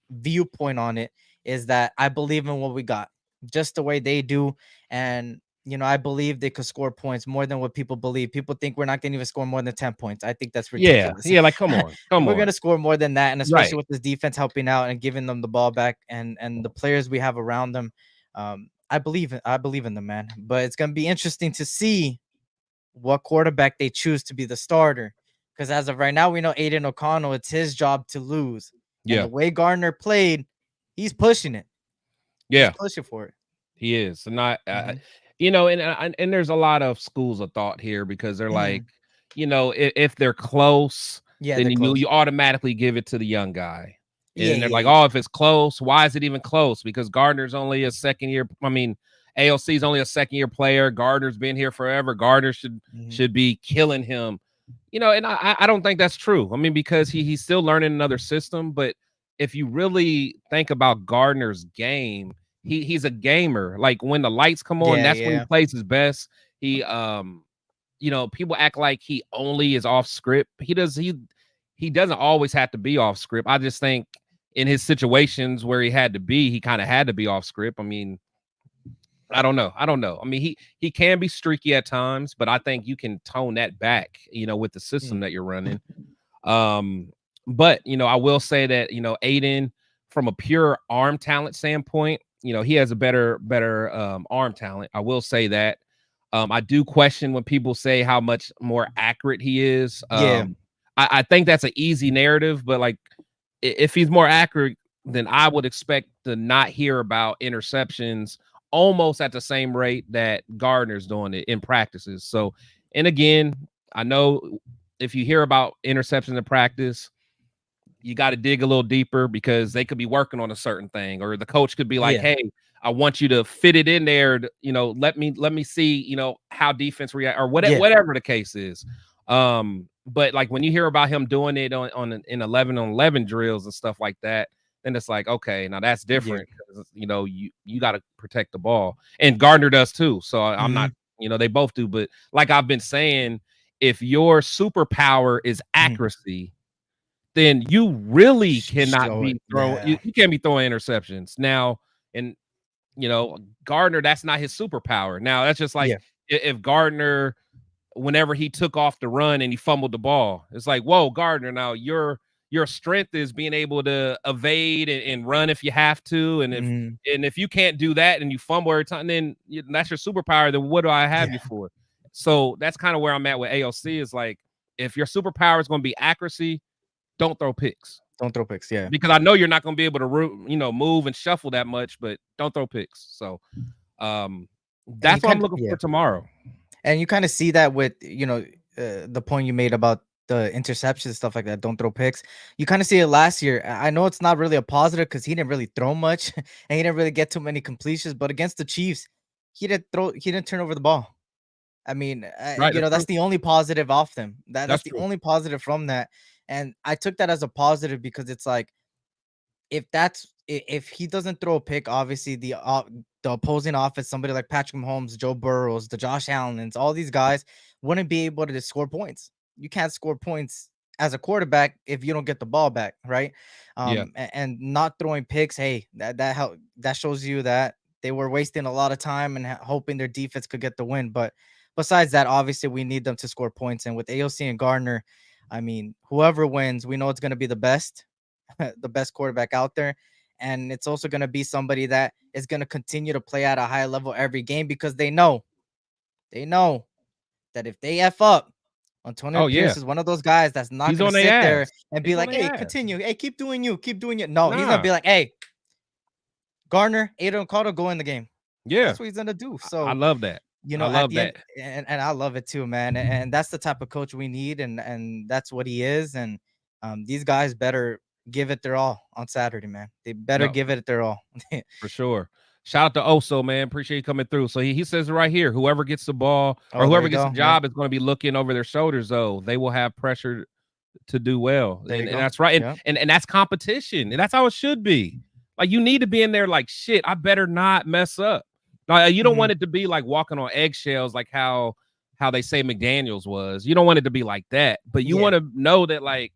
viewpoint on it is that I believe in what we got, just the way they do. And I believe they could score points more than what people believe. People think we're not going to even score more than 10 points. I think that's ridiculous. Yeah, like come on. We're going to score more than that, and especially with this defense helping out and giving them the ball back, and the players we have around them. I believe in them, man. But it's going to be interesting to see what quarterback they choose to be the starter. Because as of right now, we know Aiden O'Connell, it's his job to lose. And the way Gardner played, he's pushing it. Yeah. He's pushing for it. He is. And and there's a lot of schools of thought here, because they're like, if they're close, then you automatically give it to the young guy. And they're like, oh, if it's close, why is it even close? Because Gardner's only a second year. I mean, AOC is only a second year player. Gardner's been here forever. Gardner should be killing him. And I don't think that's true. I mean, because he's still learning another system. But if you really think about Gardner's game, he's a gamer. Like when the lights come on, that's when he plays his best. He people act like he only is off script. He doesn't always have to be off script. I just think in his situations where he had to be, he kind of had to be off script. I mean, I don't know. I mean, he can be streaky at times, but I think you can tone that back, with the system that you're running. But I will say that, Aiden, from a pure arm talent standpoint, he has a better arm talent. I will say that. I do question when people say how much more accurate he is. I think that's an easy narrative, but like if he's more accurate, then I would expect to not hear about interceptions almost at the same rate that Gardner's doing it in practices. So, and again, I know if you hear about interceptions in practice, you got to dig a little deeper, because they could be working on a certain thing, or the coach could be like, hey, I want you to fit it in there. Let me see, how defense react, or whatever the case is. But like when you hear about him doing it in 11-on-11 drills and stuff like that, then it's like, okay, now that's different. You got to protect the ball, and Gardner does too. So I'm not, they both do. But like I've been saying, if your superpower is accuracy, then you really cannot be throwing. You can't be throwing interceptions now. And Gardner, that's not his superpower. Now that's just like if Gardner, whenever he took off the run and he fumbled the ball, it's like, whoa, Gardner, now your strength is being able to evade and run if you have to. And if you can't do that and you fumble every time, then that's your superpower. Then what do I have you for? So that's kind of where I'm at with AOC, is like, if your superpower is going to be accuracy, don't throw picks. Don't throw picks, because I know you're not going to be able to move and shuffle that much, but don't throw picks. So that's what I'm looking for tomorrow. And you kind of see that with the point you made about the interceptions, stuff like that. Don't throw picks. You kind of see it last year. I know it's not really a positive because he didn't really throw much and he didn't really get too many completions. But against the Chiefs, he didn't turn over the ball. I mean, that's the only positive off them. That's the only positive from that. And I took that as a positive, because it's like, if he doesn't throw a pick, obviously the opposing offense, somebody like Patrick Mahomes, Joe Burrows, the Josh Allens, all these guys wouldn't be able to score points. You can't score points as a quarterback if you don't get the ball back, right? Yeah. And not throwing picks, hey, that shows you that they were wasting a lot of time and hoping their defense could get the win. But besides that, obviously we need them to score points. And with AOC and Gardner, I mean, whoever wins, we know it's going to be the best, the best quarterback out there. And it's also going to be somebody that is going to continue to play at a high level every game because they know that if they F up, Antonio Pierce is one of those guys that's not going to sit there and be like, hey, continue. Hey, keep doing you. No, he's going to be like, hey, Gardner, Aiden Carter, go in the game. Yeah. That's what he's going to do. So I love that. You know, I love that. And I love it too, man. And that's the type of coach we need. And that's what he is. And these guys better give it their all on Saturday, man. They better give it their all. For sure. Shout out to Oso, man. Appreciate you coming through. So he says it right here. Whoever gets the ball or whoever gets the job is going to be looking over their shoulders, though. They will have pressure to do well. And that's right. And that's competition. And that's how it should be. Like, you need to be in there like, shit, I better not mess up. Now, you don't want it to be like walking on eggshells, like how they say McDaniels was. You don't want it to be like that. But you want to know that, like,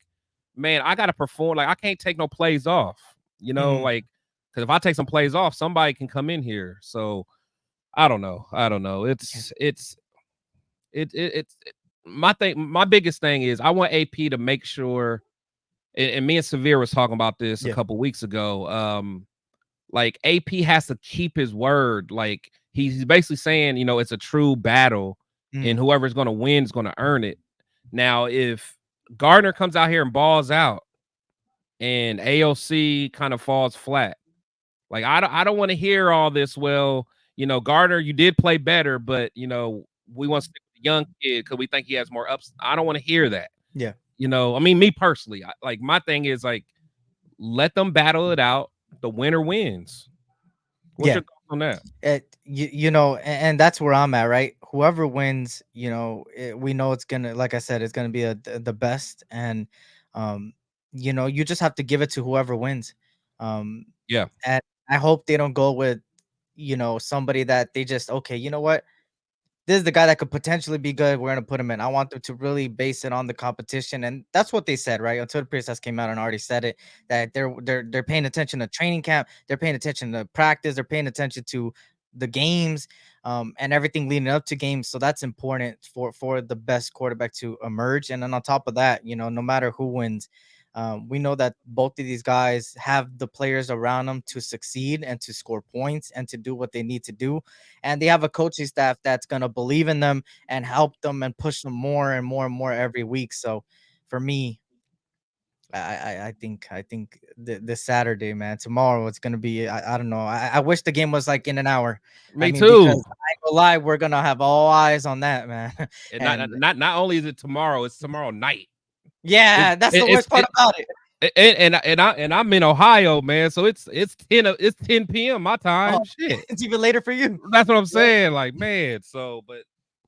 man, I got to perform. Like, I can't take no plays off, you know, like, because if I take some plays off, somebody can come in here. So I don't know. It's my biggest thing is I want AP to make sure, and me and Severe was talking about this a couple weeks ago. Like, AP has to keep his word. Like, he's basically saying, you know, it's a true battle and whoever's going to win is going to earn it. Now, if Gardner comes out here and balls out and AOC kind of falls flat, like, I don't want to hear all this. Well, you know, Gardner, you did play better, but, you know, we want to stick with the young kid because we think he has more ups. I don't want to hear that. Yeah. You know, I mean, me personally, like, my thing is, like, let them battle it out. The winner wins. What's your thoughts on that? You know, and that's where I'm at, right? Whoever wins, you know, we know it's gonna, like I said, it's gonna be the best, and you know, you just have to give it to whoever wins. And I hope they don't go with, you know, somebody that they just, okay, you know what, this is the guy that could potentially be good. We're gonna put him in. I want them to really base it on the competition, and that's what they said, right? Until the Preseason came out and already said it, that they're paying attention to training camp, they're paying attention to practice, they're paying attention to the games, and everything leading up to games. So that's important for the best quarterback to emerge. And then on top of that, you know, no matter who wins, we know that both of these guys have the players around them to succeed and to score points and to do what they need to do. And they have a coaching staff that's going to believe in them and help them and push them more and more and more every week. So for me, I think this Saturday, man, tomorrow it's going to be, I don't know. I wish the game was like in an hour. Me too. Because I ain't gonna lie, we're going to have all eyes on that, man. And not only is it tomorrow, it's tomorrow night. Yeah, that's the worst part about it. And I'm in Ohio, man. So it's 10 p.m. my time. Shit, it's even later for you. That's what I'm saying. Like, man. So, but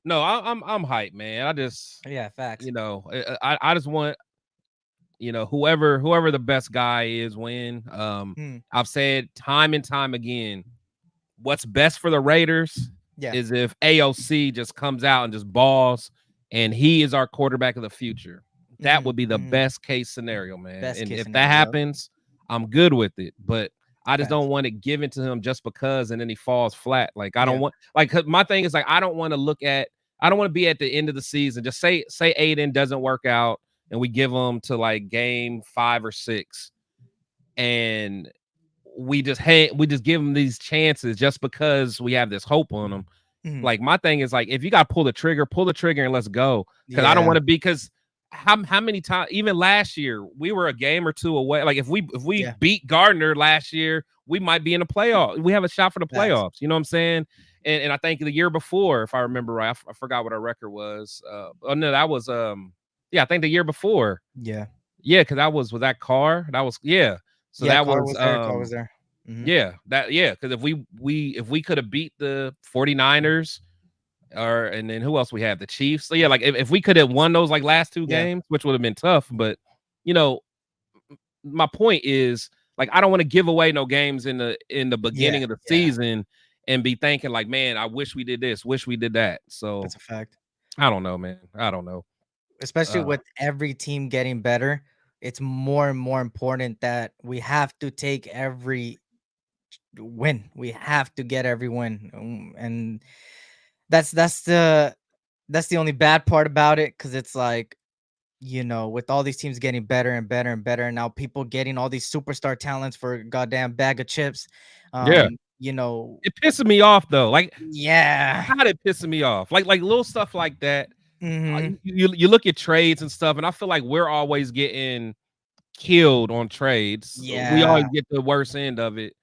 no, I'm hyped, man. I just facts. You know, I just want, you know, whoever the best guy is win. I've said time and time again, what's best for the Raiders is if AOC just comes out and just balls, and he is our quarterback of the future. That would be the best case scenario, man. And if that happens, I'm good with it. But I just don't want it given to him just because, and then he falls flat. Like, I don't want, like, my thing is, like, I don't want to be at the end of the season. Just say Aiden doesn't work out and we give him to like game 5 or 6, and we just give him these chances just because we have this hope on him. Like, my thing is, like, if you got to pull the trigger and let's go. Because I don't want to be, because how many times, even last year, we were a game or two away. Like, if we beat Gardner last year, we might be in the playoff. We have a shot for the playoffs. You know what I'm saying? And I think the year before, if I remember right, I forgot what our record was. That was I think the year before. Because was that Carr? That was So that Carr was there. Because if we could have beat the 49ers. And then who else we have? The Chiefs. So like if we could have won those like last 2 games, which would have been tough, but you know, my point is, Like, I don't want to give away no games in the beginning of the season and be thinking like, man, I wish we did this, wish we did that. So That's a fact. I don't know, man. I don't know. Especially with every team getting better, it's more and more important that we have to take every win. We have to get every win, and that's the only bad part about it, because it's like, with all these teams getting better and better and better, and now people getting all these superstar talents for a goddamn bag of chips. Yeah. It pisses me off though. Like, God, it pisses me off. Like little stuff like that. You look at trades and stuff, and I feel like we're always getting killed on trades. We always get the worst end of it.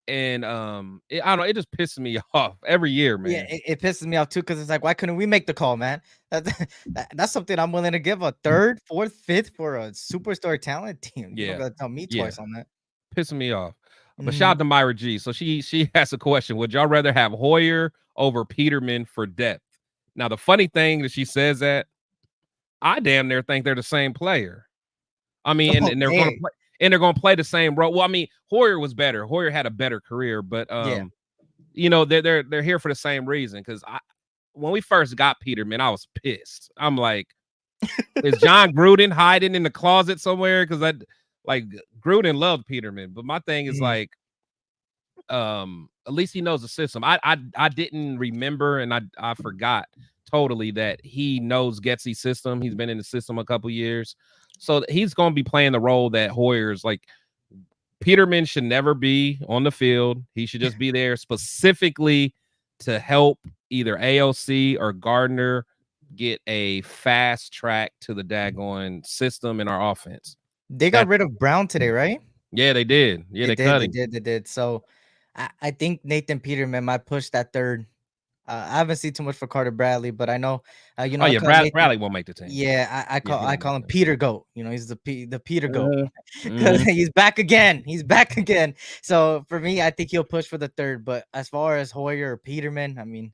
And I don't know, it just pisses me off every year, man. Yeah, it pisses me off too, because it's like, why couldn't we make the call, man? That's something I'm willing to give a third, fourth, fifth for a superstar talent team. You don't gotta tell me twice on that. Pissing me off. But shout out to Myra G. So she has a question. Would y'all rather have Hoyer over Peterman for depth? Now, the funny thing that she says that, I damn near think they're the same player. I mean, and they're gonna play the same role. Well, I mean, Hoyer was better. Hoyer had a better career, but they're here for the same reason. Because when we first got Peterman, I was pissed. I'm like, is John Gruden hiding in the closet somewhere? Because Gruden loved Peterman, but my thing is like, at least he knows the system. I didn't remember, and I forgot totally that he knows Getsy's system. He's been in the system a couple years, so he's going to be playing the role that Hoyer's like. Peterman should never be on the field. He should just be there specifically to help either AOC or Gardner get a fast track to the daggone system in our offense. They got rid of Brown today, right? Yeah, they did. Yeah, they cut him. They did. So I think Nathan Peterman might push that third. I haven't seen too much for Carter Bradley, but I know, Bradley won't make the team. Yeah, I call him Peter Goat. He's the Peter Goat, because he's back again. He's back again. So for me, I think he'll push for the third. But as far as Hoyer or Peterman, I mean,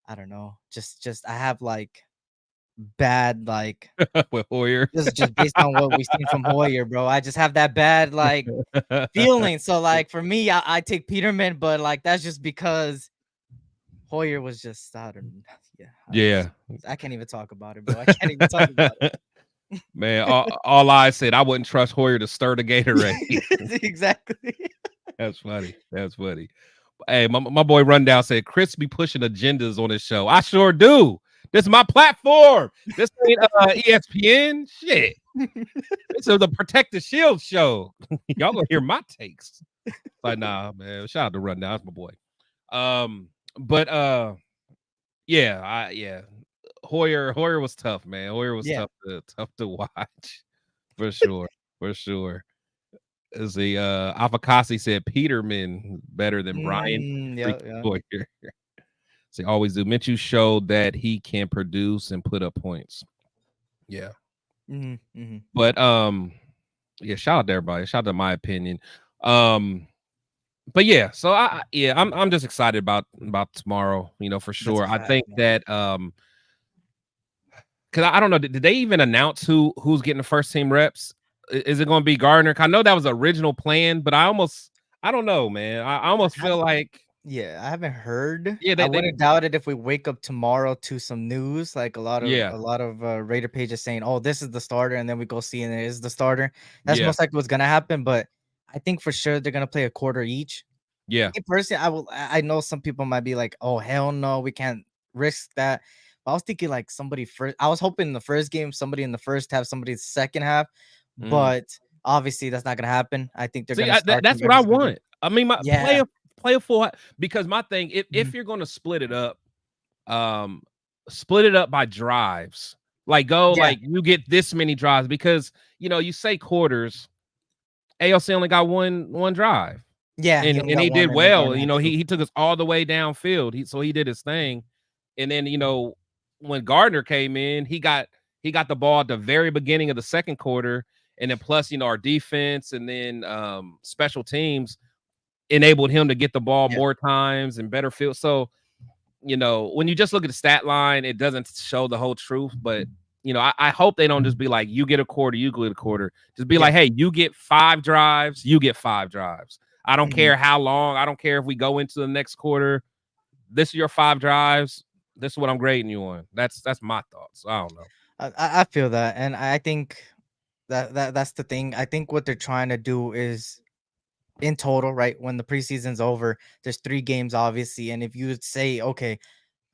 I don't know. Just I have like bad with Hoyer. This is just based on what we've seen from Hoyer, bro. I just have that bad feeling. So for me, I take Peterman, but that's just because Hoyer was just I can't even talk about it, bro. I can't even talk about it. Man, all I said, I wouldn't trust Hoyer to stir the Gatorade. Exactly. That's funny. Hey, my boy Rundown said Chris be pushing agendas on his show. I sure do. This is my platform. This ain't ESPN. Shit. This is the Protect the Shield show. Y'all gonna hear my takes. Like, nah, man. Shout out to Rundown. That's my boy. Hoyer was tough, man. Hoyer was tough to watch. For sure. As the Avocasi said, Peterman better than Brian. Hoyer. They always do. Minshew showed that he can produce and put up points. Yeah. But shout out to everybody. Shout out to my opinion. But yeah, so I'm just excited about tomorrow, for sure. I think that because I don't know, did they even announce who's getting the first team reps? Is it going to be Gardner? I know that was the original plan, but I don't know, man. I almost feel like I haven't heard. Yeah, I wouldn't doubt it if we wake up tomorrow to some news, like a lot of Raider pages saying, "Oh, this is the starter," and then we go see and it is the starter. That's most likely what's gonna happen. But I think for sure they're gonna play a quarter each. Yeah. Me personally, I know some people might be like, "Oh, hell no, we can't risk that." But I was thinking like somebody first. I was hoping in the first game, somebody in the first half, somebody in the second half. But obviously that's not gonna happen. I think they're gonna start. That's what I want. I mean, play a full, because my thing, if you're gonna split it up by drives. Like you get this many drives, because you say quarters. ALC only got one drive. Yeah, and he did well. He took us all the way downfield. So he did his thing. And then when Gardner came in, he got the ball at the very beginning of the second quarter, and then plus our defense and then special teams enabled him to get the ball more times and better field. So when you just look at the stat line, it doesn't show the whole truth, but I hope they don't just be like, you get a quarter, you get a quarter. Just be Yeah. like, hey, you get 5 drives, you get 5 drives. I don't Mhm. care how long. I don't care if we go into the next quarter. This is your 5 drives. This is what I'm grading you on. That's my thoughts. I don't know. I feel that, and I think that's the thing. I think what they're trying to do is in total, right? When the preseason's over, there's 3 games, obviously, and if you would say, okay,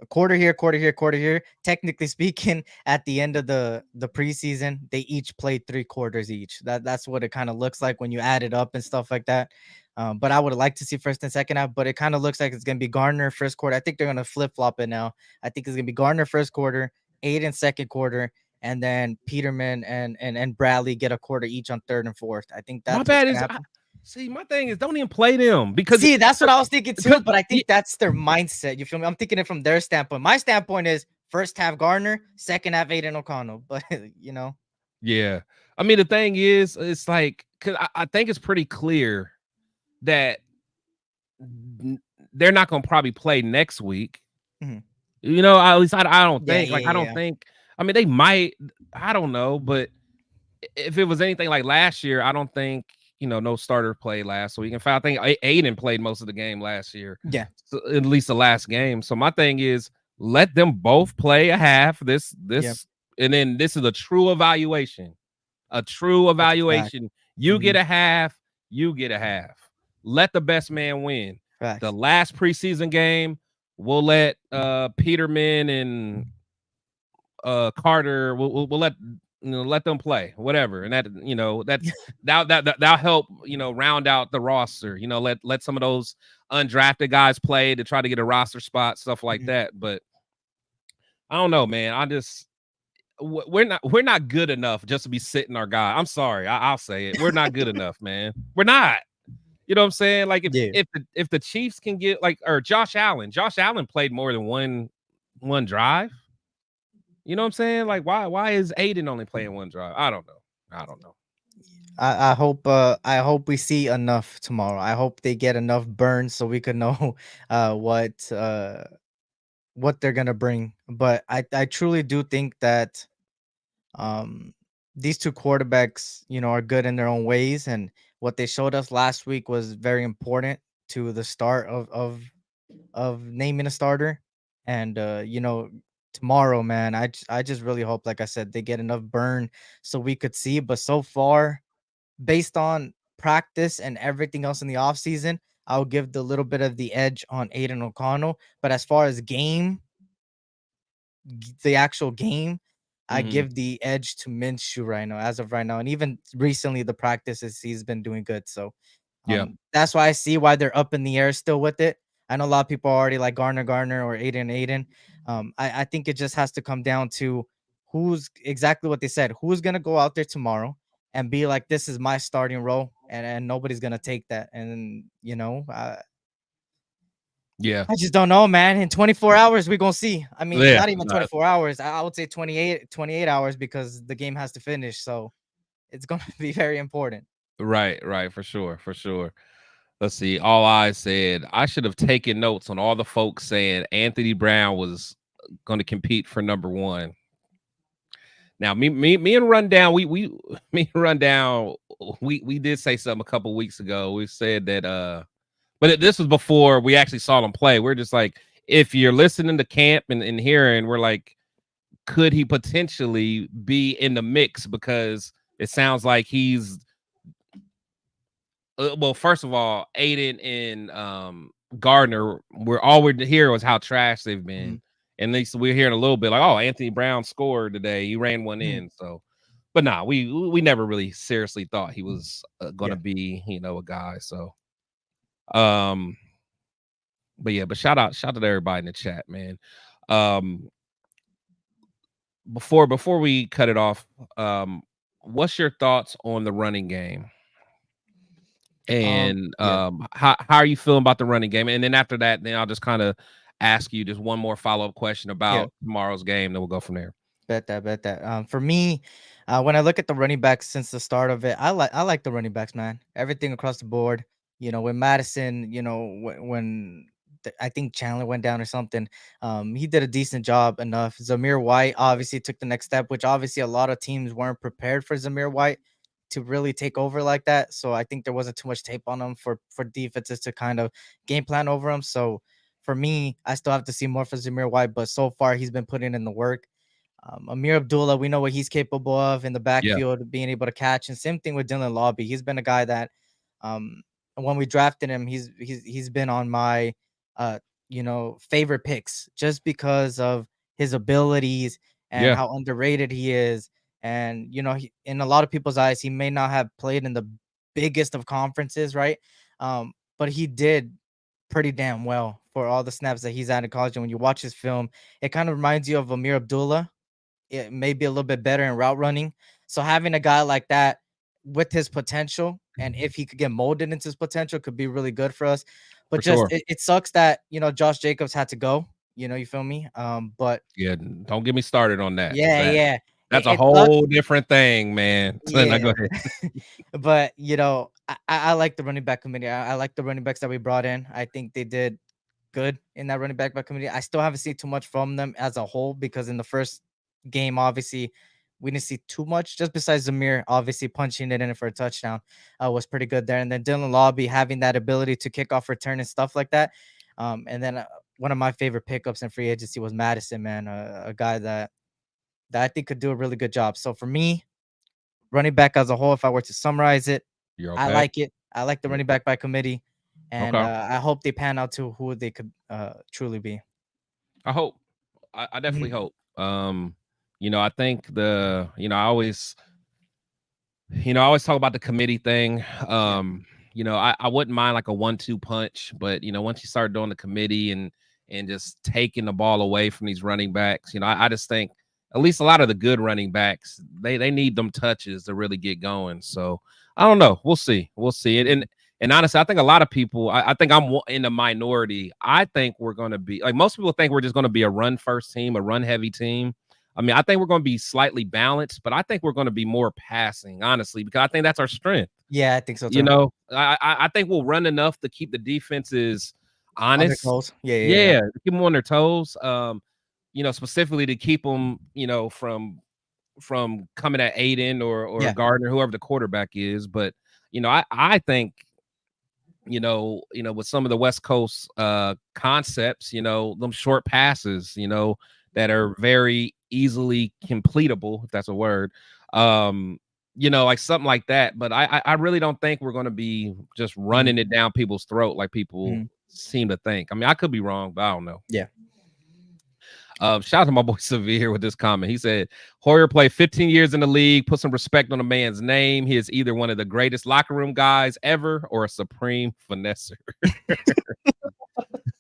a quarter here, quarter here, quarter here. Technically speaking, at the end of the preseason, they each played 3 quarters each. That's what it kind of looks like when you add it up and stuff like that. But I would like to see first and second half. But it kind of looks like it's gonna be Gardner first quarter. I think they're gonna flip flop it now. I think it's gonna be Gardner first quarter, Aiden second quarter, and then Peterman and Bradley get a quarter each on third and fourth. I think My that's what's bad gonna is happen. see, my thing is don't even play them because See, that's what I was thinking too, but I yeah, think that's their mindset. You feel me? I'm thinking it from their standpoint. My standpoint is first half Gardner, second half Aiden O'Connell. But yeah. I mean, the thing is, it's like because I think it's pretty clear that they're not gonna probably play next week. Mhm. At least I don't Yeah, think. yeah, Like, I don't yeah. think. I mean, they might. I don't know, but if it was anything like last year, I don't think no starter played last week. In fact, I think Aiden played most of the game last year, Yeah. so at least the last game. So my thing is, let them both play a half. Yep. And then this is a true evaluation. A true That's a fact. evaluation. You get Mhm. a half. You get a half. Let the best man win. The Facts. last preseason game, we'll let Peterman and Carter. We'll let them play whatever, and that'll help round out the roster. Let some of those undrafted guys play to try to get a roster spot, stuff like Mhm. that. But I don't know, man. We're not good enough just to be sitting our guy. I'm sorry, I'll say it. We're not good enough, man. We're not. You know what I'm saying? Like Yeah. if the Chiefs can get or Josh Allen played more than one drive. You know what I'm saying? Like why is Aiden only playing one drive? I don't know. I don't know. I hope we see enough tomorrow. I hope they get enough burn so we could know uh what uh what they're gonna bring. But I truly do think that um these 2 quarterbacks, are good in their own ways, and what they showed us last week was very important to the start of naming a starter. And tomorrow, man, I just really hope, like I said, they get enough burn so we could see. But so far, based on practice and everything else in the offseason, I'll give the little bit of the edge on Aiden O'Connell. But as far as the actual game, I Mhm. give the edge to Minshew right now, as of right now. And even recently, the practices, he's been doing good. So Yeah. that's why I see why they're up in the air still with it. I know a lot of people are already like Garner or Aiden. I think it just has to come down to who's exactly what they said. Who's gonna go out there tomorrow and be like, this is my starting role, and nobody's gonna take that. And Yeah. I just don't know, man. In 24 hours, we're gonna see. I mean, Yeah. not even 24 hours. I would say 28 hours because the game has to finish. So it's gonna be very important. Right, for sure, for sure. Let's see. All Eyes said I should have taken notes on all the folks saying Anthony Brown was going to compete for number one. Now, me and Rundown, me and Rundown, we did say something a couple weeks ago. We said that, but this was before we actually saw them play. We're just like, if you're listening to camp and hearing, we're like, could he potentially be in the mix because it sounds like he's well, first of all, Aiden and Gardner, we're hearing was how trash they've Mhm. been. And at least we're hearing a little bit like, oh, Anthony Brown scored today. He ran one Mhm. in. So, but nah, we never really seriously thought he was going to Yeah. be, a guy. So, um, but yeah, but shout out to everybody in the chat, man. Um, before we cut it off, what's your thoughts on the running game? And Yeah. how are you feeling about the running game? And then after that, then I'll just kind of ask you just one more follow-up question Yeah. about tomorrow's game, then we'll go from there. Bet that. For me, when I look at the running backs since the start of it, I like the running backs, man. Everything across the board. With Madison, when I think Chandler went down or something. He did a decent job enough. Zamir White obviously took the next step, which obviously a lot of teams weren't prepared for Zamir White to really take over like that. So I think there wasn't too much tape on him for defenses to kind of game plan over him. So for me, I still have to see more for Zamir White, but so far he's been putting in the work. Amir Abdullah, we know what he's capable of in the Yeah. backfield, being able to catch. And same thing with Dylan Lobby. He's been a guy that when we drafted him, he's been on my favorite picks just because of his abilities and Yeah. how underrated he is. And in a lot of people's eyes, he may not have played in the biggest of conferences, right? But he did pretty damn well for all the snaps that he's had in college. And when you watch his film, it kind of reminds you of Amir Abdullah. It may be a little bit better in route running. So having a guy like that with his potential, and if he could get molded into his potential, could be really good for us. But For just sure. it sucks that Josh Jacobs had to go. You feel me? But Yeah, don't get me started on that. yeah. That's a It sucks. whole different thing, man. Now go Yeah. ahead. But I like the running back committee. I like the running backs that we brought in. I think they did good in that running back by committee. I still haven't seen too much from them as a whole because in the first game, obviously, we didn't see too much. Just besides Zamir, obviously punching it in for a touchdown, was pretty good there. And then Dylan Lobby having that ability to kick off return and stuff like that. And then one of my favorite pickups in free agency was Madison, man, a guy that I think could do a really good job. So for me, running back as a whole, if I were to summarize it, You're I okay. like it. I like the running back by committee, and Okay. I hope they pan out to who they could truly be. I hope. I definitely Mhm. hope. I think I always talk about the committee thing. I wouldn't mind like a 1-2 punch, but once you start doing the committee and just taking the ball away from these running backs, I just think at least a lot of the good running backs, they need them touches to really get going. So I don't know. We'll see. We'll see it. And honestly, I think a lot of people, I think I'm in the minority. I think we're going to be like most people think we're just going to be a run first team, a run heavy team. I mean, I think we're going to be slightly balanced, but I think we're going to be more passing, honestly, because I think that's our strength. Yeah, I think so You too. know, I think we'll run enough to keep the defenses On their honest. toes. Yeah. Yeah, keep them on their toes. Specifically to keep them, from coming at Aiden or Yeah. Gardner, whoever the quarterback is. But I think with some of the West Coast concepts, them short passes, that are very easily completable, if that's a word. Like something like that. But I really don't think we're going to be just running it down people's throat like people Mhm. seem to think. I mean, I could be wrong, but I don't know. Yeah. Shout out to my boy Severe with this comment. He said, Hoyer played 15 years in the league. Put some respect on a man's name. He is either one of the greatest locker room guys ever or a supreme finesser.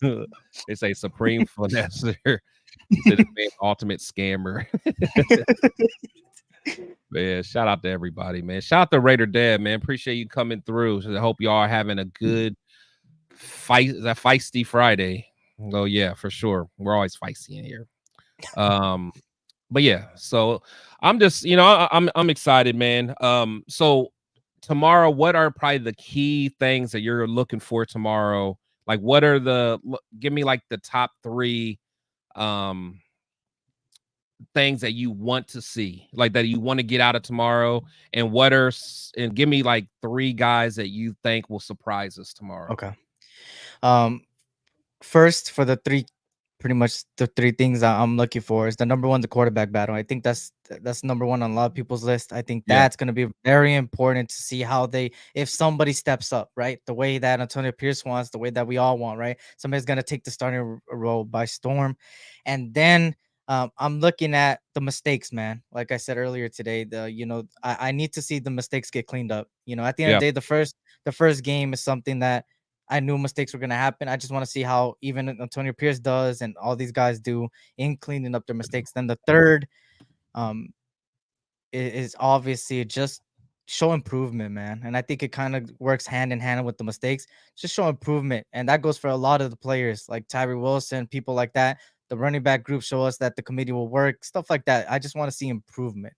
They say supreme finesser. He said it's man ultimate scammer. Man, shout out to everybody, man. Shout out to Raider Dad, man. Appreciate you coming through. So I hope you all are having a good feisty Friday. Oh yeah, for sure. We're always feisty in here. But yeah, so I'm just, I'm excited, man. So tomorrow, what are probably the key things that you're looking for tomorrow? Like, what are give me like the top 3 things that you want to see, like that you want to get out of tomorrow, and and give me like 3 guys that you think will surprise us tomorrow. Okay. First, for the pretty much the 3 things that I'm looking for is the number one, the quarterback battle. I think that's number one on a lot of people's list. I think Yeah. that's going to be very important to see how if somebody steps up, right? The way that Antonio Pierce wants, the way that we all want, right? Somebody's going to take the starting role by storm. And then I'm looking at the mistakes, man. Like I said earlier today, I need to see the mistakes get cleaned up. At the end of the day, the first game is something that I knew mistakes were going to happen. I just want to see how even Antonio Pierce does and all these guys do in cleaning up their mistakes. Then the third is obviously just show improvement, man. And I think it kind of works hand in hand with the mistakes. Just show improvement. And that goes for a lot of the players like Tyree Wilson, people like that. The running back group show us that the committee will work, stuff like that. I just want to see improvement.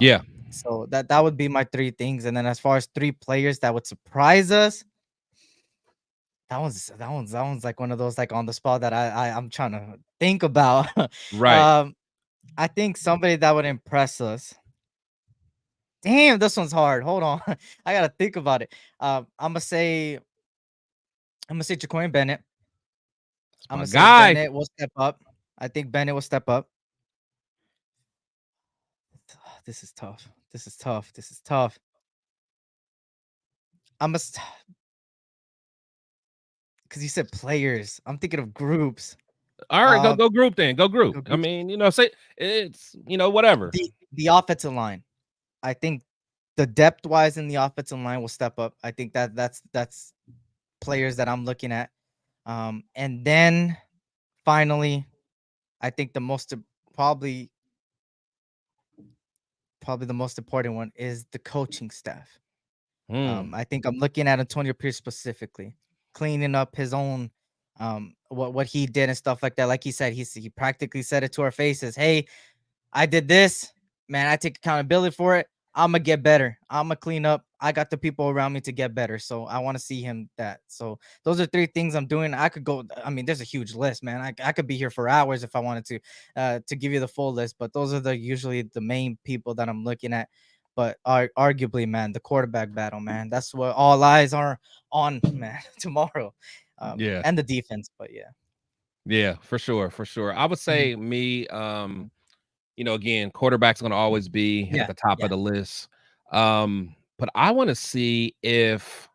Yeah. So that would be my 3 things. And then as far as 3 players that would surprise us, That one's like one of those like on the spot that I'm trying to think about. Right. I think somebody that would impress us. Damn, this one's hard. Hold on. I gotta think about it. I'm gonna say Jacoin Bennett. It's I'm my gonna say guy. Bennett will step up. I think Bennett will step up. This is tough. This is tough. This is tough. I'm gonna because you said players. I'm thinking of groups. All right, Um, go group then. Go group. go I groups. mean, say it's whatever. The offensive line. I think the depth wise in the offensive line will step up. I think that's players that I'm looking at. And then finally, I think the most probably the most important one is the coaching staff. I think I'm looking at Antonio Pierce specifically, cleaning up his own what he did and stuff like that. Like he said, he practically said it to our faces. Hey, I did this, man. I take accountability for it. I'm gonna get better. I'm gonna clean up. I got the people around me to get better. So I want to see him that. So those are 3 things I'm doing. I could go. I mean, there's a huge list, man. I could be here for hours if I wanted to give you the full list. But those are usually the main people that I'm looking at. But arguably, man, the quarterback battle, man. That's what all eyes are on, man, tomorrow. Yeah. And the defense. But yeah. Yeah, for sure. I would say me, again, quarterback's gonna always be at Yeah. the top of the list. But I want to see if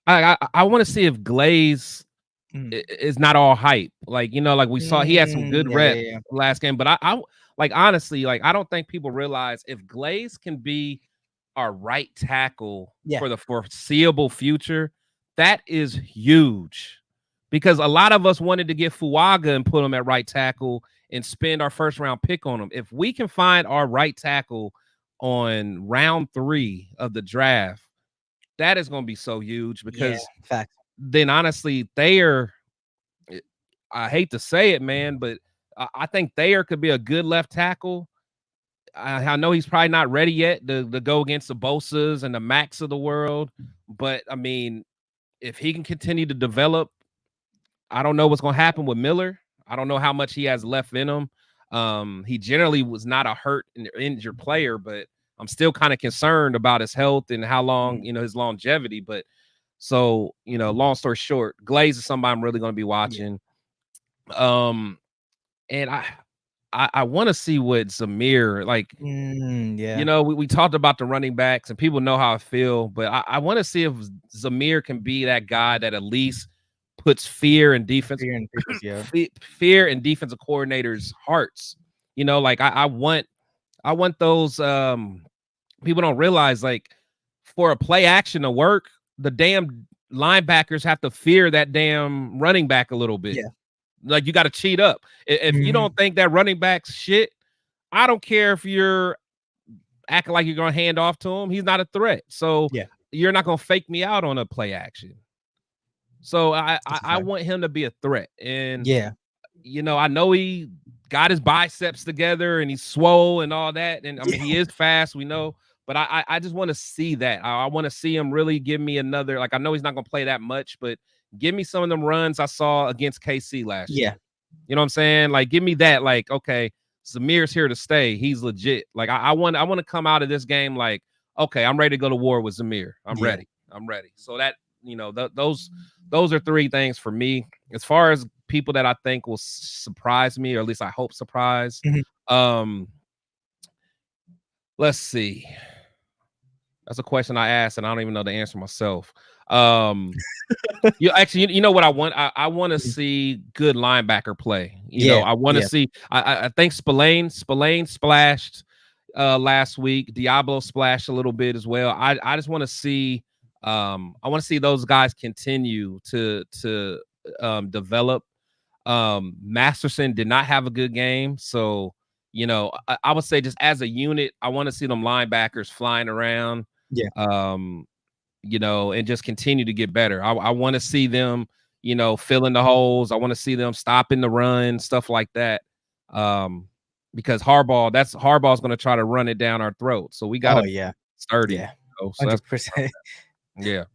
I want to see if Glaze is not all hype. Like, like we saw he had some good Yeah, reps yeah. last game, but I like honestly, like I don't think people realize if Glaze can be our right tackle Yeah. for the foreseeable future, that is huge. Because a lot of us wanted to get Fuaga and put him at right tackle and spend our first round pick on him. If we can find our right tackle on round 3 of the draft, that is going to be so huge because Fact. then honestly, Thayer, I hate to say it, man, but I think Thayer could be a good left tackle. I know he's probably not ready yet to go against the Bosas and the Max of the world. But I mean, if he can continue to develop, I don't know what's going to happen with Miller. I don't know how much he has left in him. He generally was not a hurt and injured player, but I'm still kind of concerned about his health and how long, his longevity. But so, long story short, Glaze is somebody I'm really going to be watching. And I want to see what Zamir, like, we talked about the running backs and people know how I feel, but I want to see if Zamir can be that guy that at least puts fear in defense, fear in defensive coordinators' hearts. Like I want those. People don't realize, like, for a play action to work, the damn linebackers have to fear that damn running back a little bit. Yeah. Like, you got to cheat up. If you don't think that running back's shit, I don't care if you're acting like you're going to hand off to him. He's not a threat. So you're not going to fake me out on a play action. So I want him to be a threat. And, I know he got his biceps together and he's swole and all that. And I mean, he is fast, we know. But I just want to see that. I want to see him really give me another. Like, I know he's not going to play that much, but give me some of them runs I saw against KC last year. You know what I'm saying? Like, give me that. Like, okay, Zamir's here to stay. He's legit. Like, I want to come out of this game like, okay, I'm ready to go to war with Zamir. I'm ready. So that, those are 3 things for me. As far as people that I think will surprise me, or at least I hope surprise. Let's see. That's a question I asked, and I don't even know the answer myself. You know what I want? I want to see good linebacker play. I want to see. I think Spillane splashed last week. Diablo splashed a little bit as well. I just want to see. I want to see those guys continue to develop. Masterson did not have a good game, so I would say just as a unit, I want to see them linebackers flying around. And just continue to get better. I want to see them, filling the holes. I want to see them stopping the run, stuff like that. Because Harbaugh's going to try to run it down our throat. So we got to sturdy. 100%. Yeah.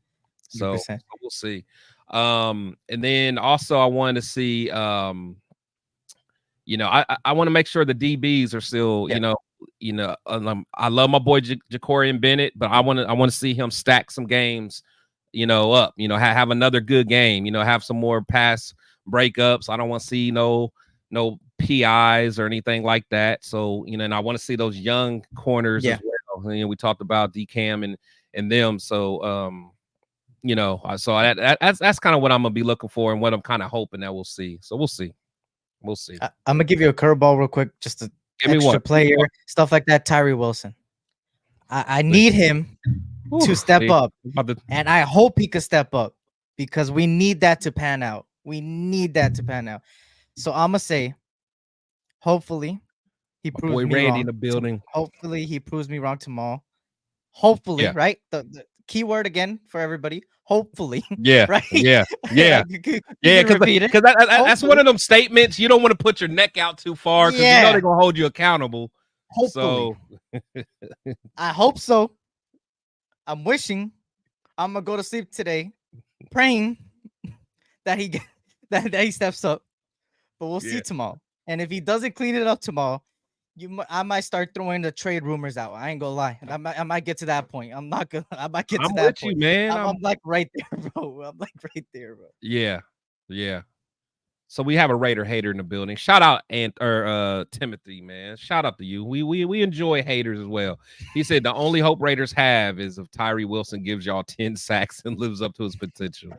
So we'll see. And then also I wanted to see you know, I want to make sure the DBs are still, I love my boy Jacorian Bennett, but I want to see him stack some games, up, have another good game, have some more pass breakups. I don't want to see no PIs or anything like that. So, and I want to see those young corners as well. We talked about DCAM and them. So, so that's kind of what I'm gonna be looking for and what I'm kind of hoping that we'll see. So we'll see. I'm gonna give you a curveball real quick, just to Give me extra one. player, stuff like that. Tyree Wilson. I need him to step up, and I hope he could step up because we need that to pan out. We need that to pan out. So I'm gonna say, hopefully, he proves me Randy wrong. in the building. Hopefully, he proves me wrong tomorrow. Hopefully, right? The key word again for everybody. Hopefully, right? Yeah. Because that's one of them statements you don't want to put your neck out too far because you know they're gonna hold you accountable. Hopefully. So I hope so. I'm wishing. I'm gonna go to sleep today, praying that he that he steps up. But we'll see tomorrow. And if he doesn't clean it up tomorrow, I might start throwing the trade rumors out. I ain't gonna lie. I might get to that point. I'm not gonna. I might get to that point. You, man. I'm like right there, bro. I'm like right there, bro. Yeah. So we have a Raider hater in the building. Shout out Timothy, man. Shout out to you. We enjoy haters as well. He said the only hope Raiders have is if Tyree Wilson gives y'all 10 sacks and lives up to his potential.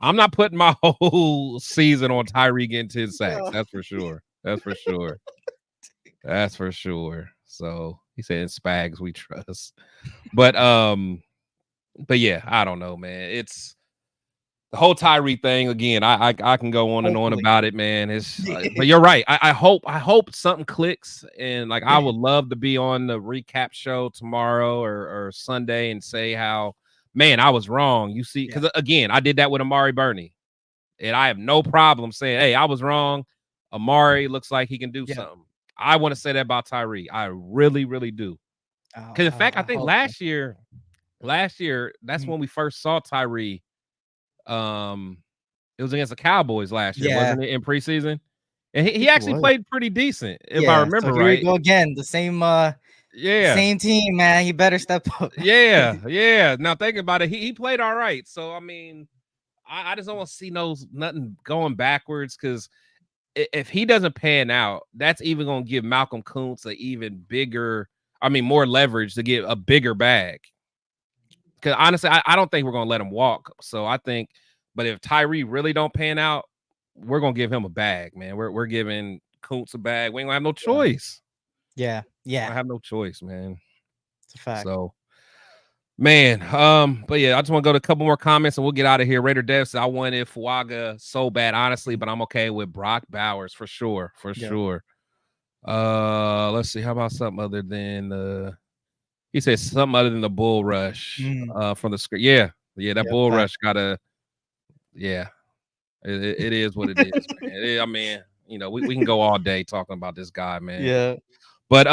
I'm not putting my whole season on Tyree getting 10 sacks. That's for sure. That's for sure. So he said in Spags we trust. But yeah, I don't know, man. It's the whole Tyree thing again. I can go on and on about it, man. But you're right. I hope something clicks, and like I would love to be on the recap show tomorrow or Sunday and say how, man, I was wrong. You see, because again, I did that with Amari Burney, and I have no problem saying, hey, I was wrong. Amari looks like he can do something. I want to say that about Tyree. I really, really do. Because in fact, I think last year, that's when we first saw Tyree. It was against the Cowboys last year, wasn't it, in preseason? And he actually played pretty decent, if I remember right. Here we go again, the same same team, man. He better step up. Yeah. Now thinking about it, he played all right. So I mean, I just don't want to see nothing going backwards because if he doesn't pan out, that's even going to give Malcolm Kuntz more leverage to get a bigger bag. Because honestly, I don't think we're going to let him walk. So I think, but if Tyree really don't pan out, we're going to give him a bag, man. We're giving Kuntz a bag. We ain't going to have no choice. Yeah. I have no choice, man. It's a fact. So, man, but yeah, I just want to go to a couple more comments and we'll get out of here. Raider Dev said, I wanted Fuaga so bad, honestly, but I'm okay with Brock Bowers for sure. Sure. Let's see. How about something other than he said something other than the bull rush from the script. Yeah, that bull rush gotta. Yeah, it is what it is, man. I mean, we can go all day talking about this guy, man. Yeah. But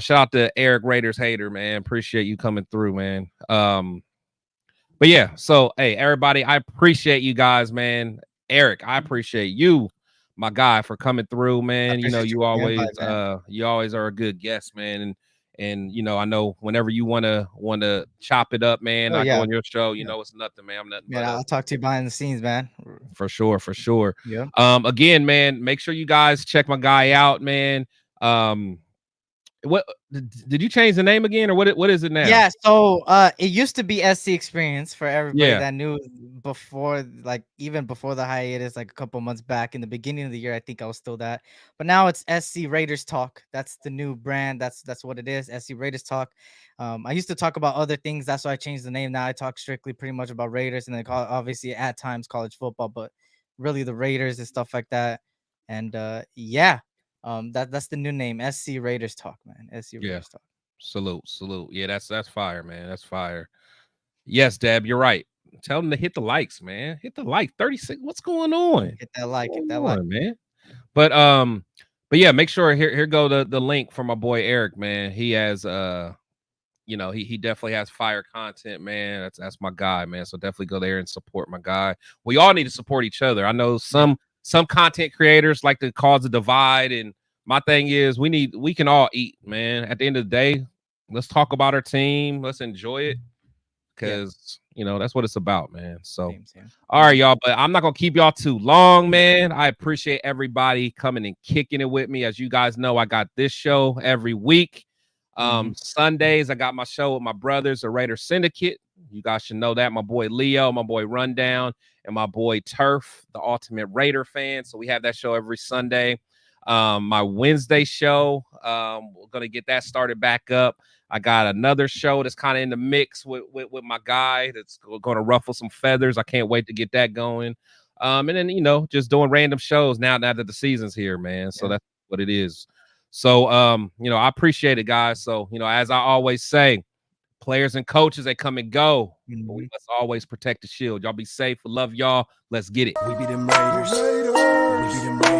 shout out to Eric Raiders hater, man. Appreciate you coming through, man. But yeah, so hey, everybody, I appreciate you guys, man. Eric, I appreciate you, my guy, for coming through, man. You always are a good guest, man. And I know whenever you want to chop it up, man, I go on your show, it's nothing, man. I'm nothing. Yeah, I'll talk to you behind the scenes, man. For sure. Yeah. Again, man, make sure you guys check my guy out, man. What did you change the name again, or what is it now? Yeah, so it used to be SC Experience for everybody that knew before, like even before the hiatus, like a couple months back in the beginning of the year. I think I was still that, but now it's SC Raiders Talk. That's the new brand. That's what it is. SC Raiders Talk. I used to talk about other things. That's why I changed the name. Now I talk strictly pretty much about Raiders, and then obviously at times college football, but really the Raiders and stuff like that. And that's the new name, SC Raiders Talk, man. SC Raiders Talk. Salute. Yeah, that's fire, man. That's fire. Yes, Deb, you're right. Tell them to hit the likes, man. Hit the like. 36. What's going on? Hit that like, man. But yeah, make sure here go the link for my boy Eric, man. He has you know, he definitely has fire content, man. That's my guy, man. So definitely go there and support my guy. We all need to support each other. I know some content creators like to cause a divide, and my thing is we can all eat, man. At the end of the day, let's talk about our team. Let's enjoy it, because you know that's what it's about, man. So all right, y'all, but I'm not gonna keep y'all too long, man. I appreciate everybody coming and kicking it with me. As you guys know, I got this show every week. Sundays I got my show with my brothers, the Raider Syndicate. You guys should know that. My boy Leo, my boy Rundown, and my boy Turf, the ultimate Raider fan. So we have that show every Sunday. My Wednesday show, we're gonna get that started back up. I got another show that's kind of in the mix with my guy that's going to ruffle some feathers. I can't wait to get that going. And then, you know, just doing random shows now that the season's here, man. So that's what it is. So, you know, I appreciate it, guys. So, you know, as I always say, players and coaches, they come and go. But we must always protect the shield. Y'all be safe. Love y'all. Let's get it. We be them Raiders. We be them Raiders.